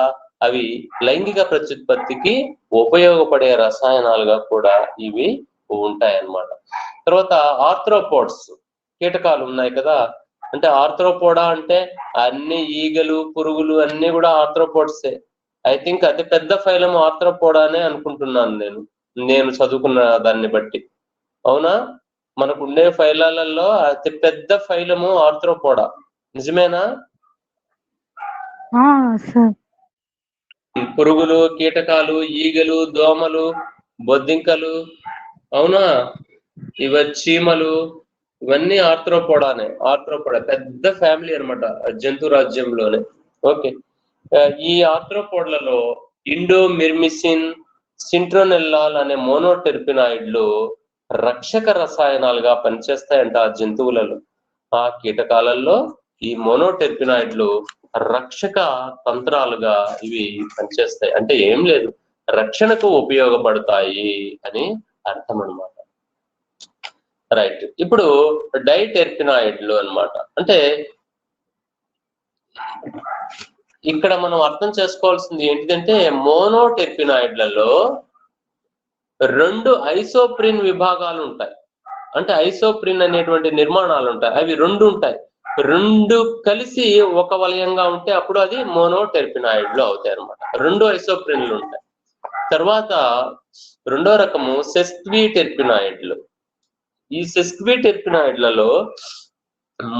అవి లైంగిక ప్రత్యుత్పత్తికి ఉపయోగపడే రసాయనాలుగా కూడా ఇవి ఉంటాయన్నమాట. తర్వాత ఆర్థ్రోపోడ్స్ కీటకాలు ఉన్నాయి కదా. అంటే ఆర్థ్రోపోడా అంటే అన్ని ఈగలు, పురుగులు అన్ని కూడా ఆర్థ్రోపోడ్సే. ఐ థింక్ అతి పెద్ద ఫైలం ఆర్థ్రోపోడానే అనుకుంటున్నాను నేను చదువుకున్న దాన్ని బట్టి. అవునా? మనకు ఉండే ఫైలాలలో అతి పెద్ద ఫైలము ఆర్థ్రోపోడా. నిజమేనా? పురుగులు, కీటకాలు, ఈగలు, దోమలు, బొద్దింకలు, అవునా, చీమలు, ఇవన్నీ ఆర్థ్రోపోడానే. ఆర్థ్రోపోడా పెద్ద ఫ్యామిలీ అన్నమాట జంతు రాజ్యంలోనే. ఓకే. ఈ ఆర్థ్రోపోడ్లలో ఇండోమిర్మిసిన్, సింట్రోనెల్లాల్ అనే మోనోటెర్పినాయిడ్లు రక్షక రసాయనాలుగా పనిచేస్తాయంట ఆ జంతువులలో. ఆ కీటకాలలో ఈ మోనోటెర్పినాయిడ్లు రక్షక తంత్రాలుగా ఇవి పనిచేస్తాయి. అంటే ఏం లేదు, రక్షణకు ఉపయోగపడతాయి అని అర్థం అన్నమాట. రైట్. ఇప్పుడు డైటెర్పినాయిడ్లు అన్నమాట. అంటే ఇక్కడ మనం అర్థం చేసుకోవాల్సింది ఏంటిదంటే మోనోటెర్పినాయిడ్లలో 2 ఐసోప్రిన్ విభాగాలు ఉంటాయి. అంటే ఐసోప్రిన్ అనేటువంటి నిర్మాణాలు ఉంటాయి. అవి 2 ఉంటాయి. 2 కలిసి ఒక వలయంగా ఉంటే అప్పుడు అది మోనోటెర్పినాయిడ్లు అవుతాయి అన్నమాట. 2 ఐసోప్రిన్లు ఉంటాయి. తర్వాత రెండో రకము సెస్క్విటెర్పినాయిడ్లు. ఈ సెస్క్విటెర్పినాయిడ్లలో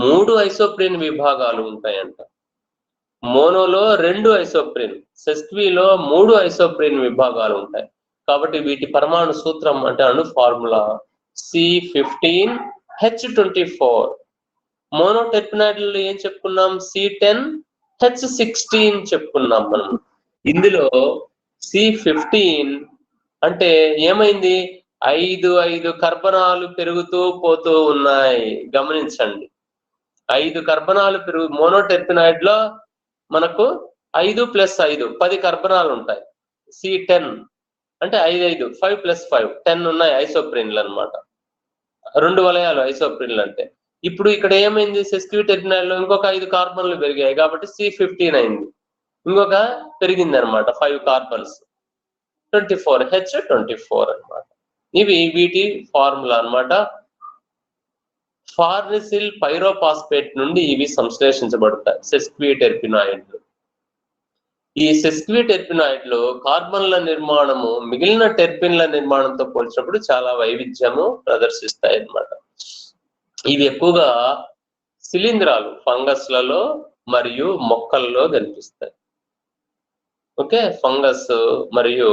3 ఐసోప్రీన్ విభాగాలు ఉంటాయంట. మోనోలో 2 ఐసోప్రీన్, సెస్క్విలో 3 ఐసోప్రీన్ విభాగాలు ఉంటాయి. కాబట్టి వీటి పరమాణు సూత్రం అంటే అణు ఫార్ములా C15H24. మోనోటెర్పినాయిడ్లలో ఏం చెప్పుకున్నాం? C10H16 చెప్పుకున్నాం మనం. ఇందులో C15 అంటే ఏమైంది? 5 కర్బనాలు పెరుగుతూ పోతూ ఉన్నాయి. గమనించండి, 5 కర్బనాలు మోనోటెర్పినాయిడ్ లో మనకు 5 + 5 10 కర్బనాలు ఉంటాయి. C10 అంటే 5 5 + 5 10 ఉన్నాయి ఐసోప్రీన్లు అన్నమాట. 2 వలయాలు ఐసోప్రీన్లు అంటే. ఇప్పుడు ఇక్కడ ఏమైంది? సెస్క్విటెర్పినాయిడ్ లో ఇంకొక 5 కార్బన్లు పెరిగాయి కాబట్టి C15 అయింది. ఇంకొక పెరిగింది అనమాట 5 కార్బన్స్, 24H24 అన్నమాట. ఇవి వీటి ఫార్ములా అన్నమాట. ఫార్నిసిల్ పైరోపాస్పేట్ నుండి ఇవి సంశ్లేషించబడతాయి సెస్క్విటెర్పినాయిడ్లు. ఈ సెస్క్విటెర్పినాయిడ్లు కార్బన్ల నిర్మాణము మిగిలిన టెర్పిన్ల నిర్మాణంతో పోల్చినప్పుడు చాలా వైవిధ్యము ప్రదర్శిస్తాయి అన్నమాట. ఇవి ఎక్కువగా శిలీంధ్రాలు, ఫంగస్లలో మరియు మొక్కల్లో కనిపిస్తాయి. ఓకే, ఫంగస్ మరియు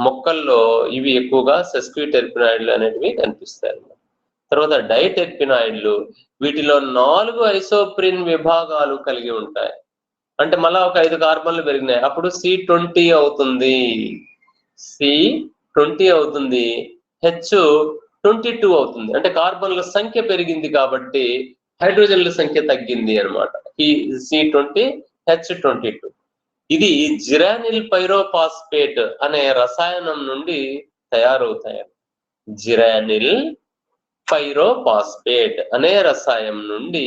మొక్కల్లో ఇవి ఎక్కువగా సెస్క్విటెర్పినాయిడ్లు అనేటివి కనిపిస్తాయి అన్నమాట. తర్వాత డైటెర్పినాయిడ్లు, వీటిలో 4 ఐసోప్రిన్ విభాగాలు కలిగి ఉంటాయి. అంటే మళ్ళా ఒక 5 కార్బన్లు పెరిగినాయి, అప్పుడు C20 అవుతుంది. C20 అవుతుంది, H22 అవుతుంది. అంటే కార్బన్ల సంఖ్య పెరిగింది కాబట్టి హైడ్రోజన్ల సంఖ్య తగ్గింది అనమాట. ఈ C20 H22. ఇది జిరానిల్ పైరోపాస్పేట్ అనే రసాయనం నుండి తయారవుతాయి. జిరానిల్ పైరోపాస్పేట్ అనే రసాయనం నుండి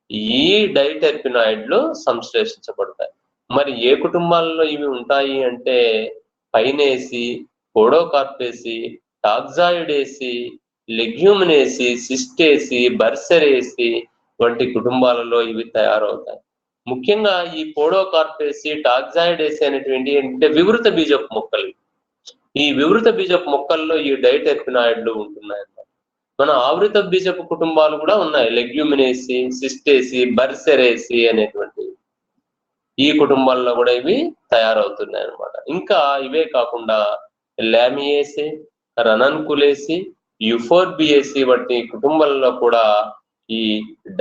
ఈ డైటెర్పినాయిడ్లు సంశ్లేషించబడతాయి. మరి ఏ కుటుంబాలలో ఇవి ఉంటాయి అంటే పైనేసి, పోడోకార్పేసి, టాక్సాయిడేసి, లెగ్యూమినేసి, సిస్టేసి, బర్సెరేసి వంటి కుటుంబాలలో ఇవి తయారవుతాయి. ముఖ్యంగా ఈ పోడోకార్పేసి, టాక్సాయిడేసి అనేటువంటి అంటే వివృత బీజపు మొక్కలు. ఈ వివృత బీజపు మొక్కల్లో ఈ డైటెర్పినాయిడ్లు ఉంటున్నాయి. మన ఆవృత బీజపు కుటుంబాలు కూడా ఉన్నాయి, లెగ్యూమినేసి, సిస్టేసి, బర్సెరేసి అనేటువంటివి. ఈ కుటుంబాల్లో కూడా ఇవి తయారవుతున్నాయి అన్నమాట. ఇంకా ఇవే కాకుండా లామియేసి, రనన్కులేసి, యుఫోర్బియేసి వంటి కుటుంబాల్లో కూడా ఈ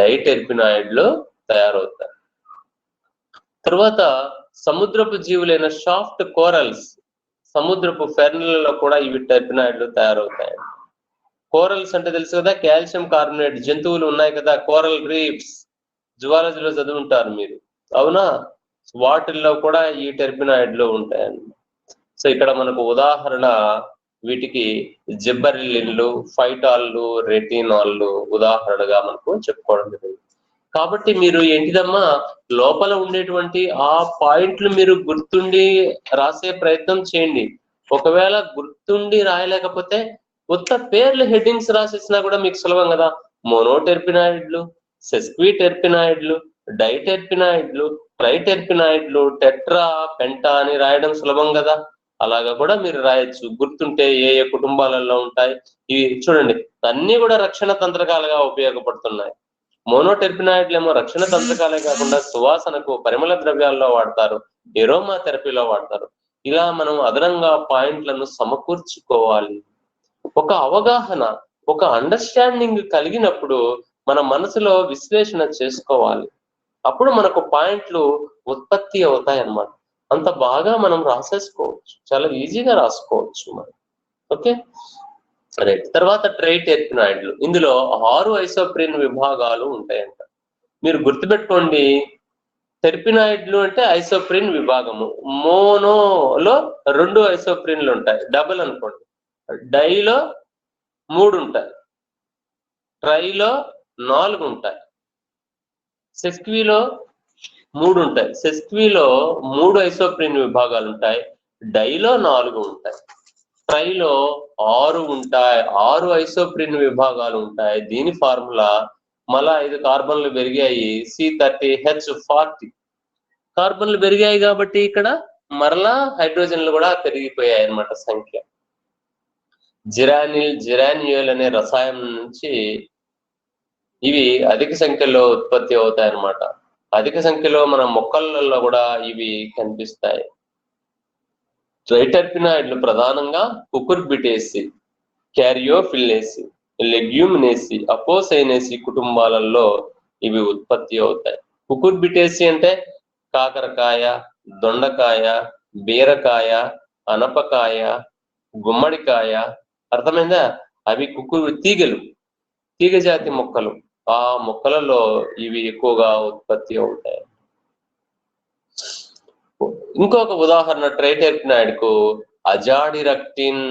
డైటెర్పినాయిడ్లు తయారవుతాయి. తర్వాత సముద్రపు జీవులైన షాఫ్ట్ కోరల్స్, సముద్రపు ఫెర్న్లలో కూడా ఇవి టెర్పినాయిడ్లు తయారవుతాయి. కోరల్స్ అంటే తెలుసు కదా, కాల్షియం కార్బోనేట్ జంతువులు ఉన్నాయి కదా, కోరల్ రీఫ్స్, జువాలజీలో చదువుంటారు మీరు, అవునా? వాటిల్లో కూడా ఈ టెర్పినాయిడ్లు ఉంటాయండి. సో ఇక్కడ మనకు ఉదాహరణ వీటికి జిబ్బరిల్లిన్లు, ఫైటాళ్ళు, రెటినాళ్ళు ఉదాహరణగా మనకు చెప్పుకోవడం జరిగింది. కాబట్టి మీరు ఏంటిదమ్మా, లోపల ఉండేటువంటి ఆ పాయింట్లు మీరు గుర్తుండి రాసే ప్రయత్నం చేయండి. ఒకవేళ గుర్తుండి రాయలేకపోతే కొత్త పేర్లు హెడ్డింగ్స్ రాసేసినా కూడా మీకు సులభం కదా. మోనోటెర్పినాయిడ్లు, సెస్క్విటెర్పినాయిడ్లు, డైటెర్పినాయిడ్లు, ట్రైటెర్పినాయిడ్లు, టెట్రా, పెంటా అని రాయడం సులభం కదా. అలాగా కూడా మీరు రాయొచ్చు, గుర్తుంటే ఏ ఏ కుటుంబాలలో ఉంటాయి. ఇవి చూడండి, అన్ని కూడా రక్షణ తంత్రకాలుగా ఉపయోగపడుతున్నాయి. మోనోటెర్పినాయిడ్లు ఏమో రక్షణ తంత్రకాలే కాకుండా సువాసనకు, పరిమళ ద్రవ్యాల్లో వాడతారు, ఎరోమా థెరపీలో వాడతారు. ఇలా మనం అదనంగా పాయింట్లను సమకూర్చుకోవాలి. ఒక అవగాహన, ఒక అండర్స్టాండింగ్ కలిగినప్పుడు మన మనసులో విశ్లేషణ చేసుకోవాలి. అప్పుడు మనకు పాయింట్లు ఉత్పత్తి అవుతాయి అన్నమాట. అంత బాగా మనం రాసేసుకోవచ్చు, చాలా ఈజీగా రాసుకోవచ్చు మనం. Okay right. తర్వాత ట్రైటెర్పినాయిడ్లు, ఇందులో 6 ఐసోప్రిన్ విభాగాలు ఉంటాయంట. మీరు గుర్తుపెట్టుకోండి, టెర్పినాయిడ్లు అంటే ఐసోప్రిన్ విభాగము. మోనోలో 2 ఐసోప్రిన్లు ఉంటాయి, డబుల్ అనుకోండి. డైలో 3 ఉంటాయి, ట్రైలో 4 ఉంటాయి, సెస్క్విలో 3 ఉంటాయి. సెస్క్విలో 3 ఐసోప్రిన్ విభాగాలు ఉంటాయి, డైలో 4 ఉంటాయి, ట్రైలో 6 ఉంటాయి. 6 ఐసోప్రిన్ విభాగాలు ఉంటాయి. దీని ఫార్ములా మళ్ళా 5 కార్బన్లు పెరిగాయి, C30H40 కార్బన్లు పెరిగాయి కాబట్టి ఇక్కడ మరలా హైడ్రోజన్లు కూడా పెరిగిపోయాయి అన్నమాట సంఖ్య. జిరానియోల్ అనే రసాయనం నుంచి ఇవి అధిక సంఖ్యలో ఉత్పత్తి అవుతాయి అన్నమాట. అధిక సంఖ్యలో మన మొక్కలలో కూడా ఇవి కనిపిస్తాయి. ట్రైటర్పినాయిడ్లు ప్రధానంగా కుకుర్బిటేసి, క్యారియోఫిల్లేసి, లెగ్యూమినేసి, అపోసైనేసి కుటుంబాలలో ఇవి ఉత్పత్తి అవుతాయి. కుకుర్బిటేసి అంటే కాకరకాయ, దొండకాయ, బీరకాయ, అనపకాయ, గుమ్మడికాయ, అర్థమైందా? అవి తీగ జాతి మొక్కలు. ఆ మొక్కలలో ఇవి ఎక్కువగా ఉత్పత్తి అవుతాయి. ఇంకొక ఉదాహరణ ట్రైటర్పినాయిడ్ కు అజాడిరక్టిన్.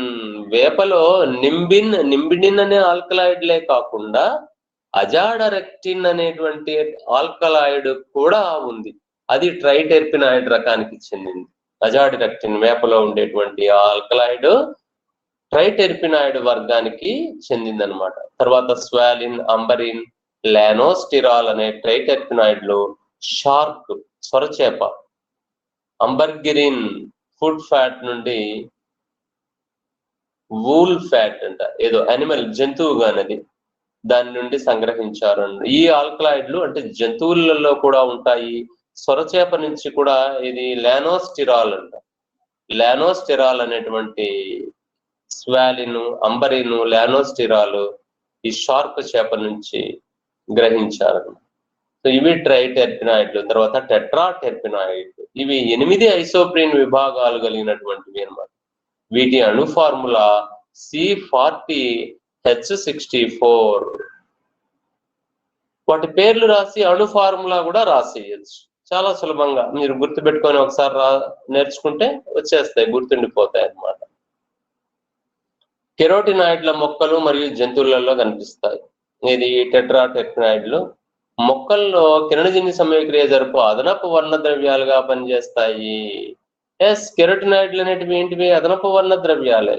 వేపలో నింబిడిన్ అనే ఆల్కలాయిడ్లే కాకుండా అజాడరెక్టిన్ అనేటువంటి ఆల్కలాయిడ్ కూడా ఉంది. అది ట్రైటర్పినాయిడ్ రకానికి చెందింది. అజాడిరక్టిన్ వేపలో ఉండేటువంటి ఆల్కలాయిడ్ ట్రైటర్పినాయిడ్ వర్గానికి చెందిందనమాట. తర్వాత స్వాలిన్, అంబరిన్, లానోస్టిరాల్ అనే ట్రైటర్పినాయిడ్లు షార్క్ సొరచేప, అంబర్గిరిన్ ఫుడ్ ఫ్యాట్ నుండి వూల్ ఫ్యాట్ అంట ఏదో అనిమల్ జంతువుగా అనేది దాని నుండి సంగ్రహించారు. ఈ ఆల్కలాయిడ్లు అంటే జంతువులలో కూడా ఉంటాయి. సొరచేప నుంచి కూడా ఇది లానోస్టిరాల్ అంట. లానోస్టిరాల్ అనేటువంటి స్వాలిన్, అంబరిన్, లానోస్టిరాల్ ఈ షార్క్ చేప నుంచి గ్రహించారు. సో ఇవి ట్రైటర్పినాయిడ్లు. తర్వాత టెట్రాటెర్పినాయిడ్, ఇవి 8 ఐసోప్రీన్ విభాగాలు కలిగినటువంటివి అన్నమాట. వీటి అణు ఫార్ములా C40H64. వాటి పేర్లు రాసి అణు ఫార్ములా కూడా రాసేయచ్చు చాలా సులభంగా. మీరు గుర్తుపెట్టుకొని ఒకసారి నేర్చుకుంటే వచ్చేస్తాయి, గుర్తుండిపోతాయి అన్నమాట. కెరోటినాయిడ్ల మొక్కలు మరియు జంతువులలో కనిపిస్తాయి. ఇది టెట్రాటెర్పినాయిడ్లు. మొక్కల్లో కిరణజన్య సమయక్రియ జరుపు అదనపు వర్ణ ద్రవ్యాలుగా పనిచేస్తాయి. కెరోటినాయిడ్లు అనేటివి ఏంటివి? అదనపు వర్ణ ద్రవ్యాలే.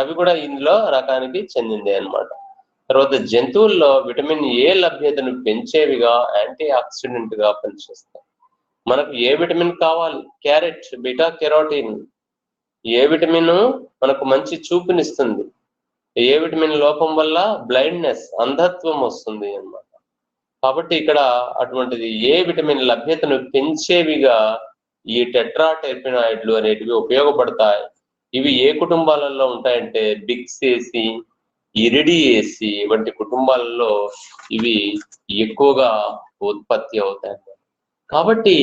అవి కూడా ఇందులో రకానికి చెందిందే అన్నమాట. తర్వాత జంతువుల్లో విటమిన్ ఏ లభ్యతను పెంచేవిగా యాంటీ ఆక్సిడెంట్ గా పనిచేస్తాయి. మనకు ఏ విటమిన్ కావాలి? Carrot, beta carotene. ఏ విటమిన్ మనకు మంచి చూపునిస్తుంది. ఏ విటమిన్ లోపం వల్ల బ్లైండ్నెస్, అంధత్వం వస్తుంది అన్నమాట. కాబట్టి ఇక్కడ అటువంటిది ఏ విటమిన్ లభ్యతను పెంచేవిగా ఈ టెట్రాటెర్పినాయిడ్లు అనేటివి ఉపయోగపడతాయి. ఇవి ఏ కుటుంబాలలో ఉంటాయంటే బిక్సేసి, ఇరిడియేసి వంటి కుటుంబాలలో ఇవి ఎక్కువగా ఉత్పత్తి అవుతాయి. కాబట్టి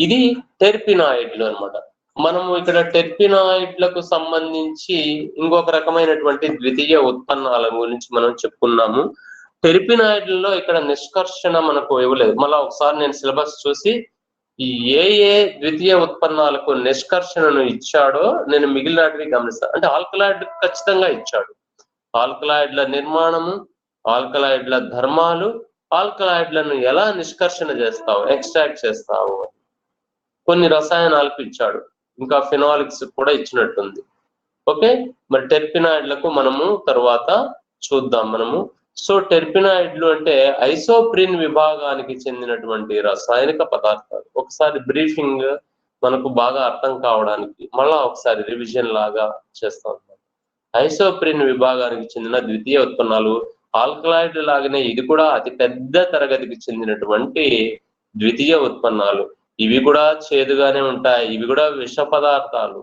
ఇది టెర్పినాయిడ్లు అన్నమాట. మనము ఇక్కడ టెర్పినాయిడ్లకు సంబంధించి ఇంకొక రకమైనటువంటి ద్వితీయ ఉత్పన్నాల గురించి మనం చెప్పుకున్నాము. టెర్పినాయిడ్లలో ఇక్కడ నిష్కర్షణ మనకు ఇవ్వలేదు. మళ్ళా ఒకసారి నేను సిలబస్ చూసి ఏ ద్వితీయ ఉత్పన్నాలకు నిష్కర్షణను ఇచ్చాడో నేను మిగిలినటివి గమనిస్తాను. అంటే ఆల్కలాయిడ్ ఖచ్చితంగా ఇచ్చాడు. ఆల్కలాయిడ్ల నిర్మాణము, ఆల్కలాయిడ్ల ధర్మాలు, ఆల్కలాయిడ్లను ఎలా నిష్కర్షణ చేస్తావు, ఎక్స్ట్రాక్ట్ చేస్తావు, కొన్ని రసాయనాలకు ఇచ్చాడు. ఇంకా ఫినాలిక్స్ కూడా ఇచ్చినట్టుంది. ఓకే, మరి టెర్పినాయిడ్లకు మనము తర్వాత చూద్దాం మనము. సో టెర్పినాయిడ్లు అంటే ఐసోప్రిన్ విభాగానికి చెందినటువంటి రసాయనిక పదార్థాలు. ఒకసారి బ్రీఫింగ్ మనకు బాగా అర్థం కావడానికి మళ్ళా ఒకసారి రివిజన్ లాగా చేస్తాం. ఐసోప్రిన్ విభాగానికి చెందిన ద్వితీయ ఉత్పన్నాలు. ఆల్కలాయిడ్ లాగానే ఇది కూడా అతి పెద్ద తరగతికి చెందినటువంటి ద్వితీయ ఉత్పన్నాలు. ఇవి కూడా చేదుగానే ఉంటాయి. ఇవి కూడా విష పదార్థాలు.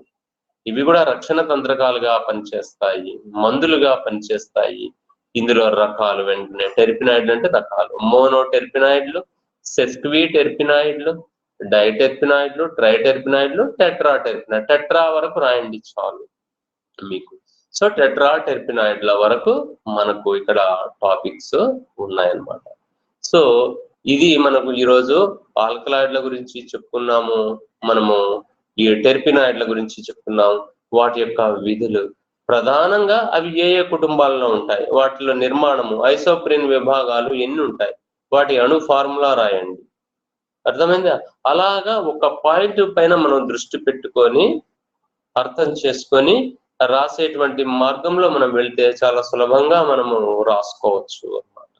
ఇవి కూడా రక్షణ తంత్రకాలుగా పనిచేస్తాయి, మందులుగా పనిచేస్తాయి. ఇందులో రకాలు వెంటనే టెర్పినాయిడ్లు అంటే రకాలు. మోనోటెర్పినాయిడ్లు, సెస్క్విటెర్పినాయిడ్లు, డైటెర్పినాయిడ్లు, ట్రైటెర్పినాయిడ్లు, టెట్రాటెర్పినాయిడ్. టెట్రా వరకు రాయండి చాలు మీకు. సో టెట్రాటెర్పినాయిడ్ల వరకు మనకు ఇక్కడ టాపిక్స్ ఉన్నాయన్నమాట. సో ఇది మనకు ఈరోజు ఆల్కలాయిడ్ల గురించి చెప్పుకున్నాము, మనము ఈ టెర్పినాయిడ్ల గురించి చెప్పుకున్నాము. వాటి యొక్క విధులు ప్రధానంగా అవి ఏ కుటుంబాల్లో ఉంటాయి, వాటిలో నిర్మాణము, ఐసోప్రిన్ విభాగాలు ఎన్ని ఉంటాయి, వాటి అణు ఫార్ములా రాయండి. అర్థమైందా? అలాగా ఒక పాయింట్ పైన మనం దృష్టి పెట్టుకొని అర్థం చేసుకొని రాసేటువంటి మార్గంలో మనం వెళ్తే చాలా సులభంగా మనము రాసుకోవచ్చు అన్నమాట.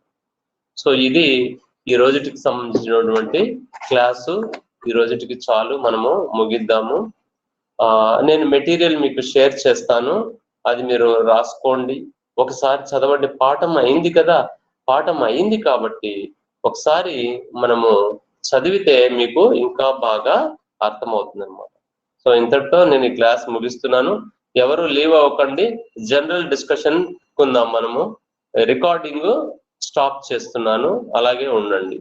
సో ఇది ఈ రోజుటికి సంబంధించినటువంటి క్లాసు. ఈ రోజుటికి చాలు, మనము ముగిద్దాము. నేను మెటీరియల్ మీకు షేర్ చేస్తాను, అది మీరు రాసుకోండి. ఒకసారి చదవండి. పాఠం అయింది కదా, పాఠం అయింది కాబట్టి ఒకసారి మనము చదివితే మీకు ఇంకా బాగా అర్థమవుతుంది అనమాట. సో ఇంతటితో నేను ఈ క్లాస్ ముగిస్తున్నాను. ఎవరు లీవ్ అవ్వకండి. జనరల్ డిస్కషన్ కుందాం మనము. రికార్డింగ్ స్టాప్ చేస్తున్నాను, అలాగే ఉండండి.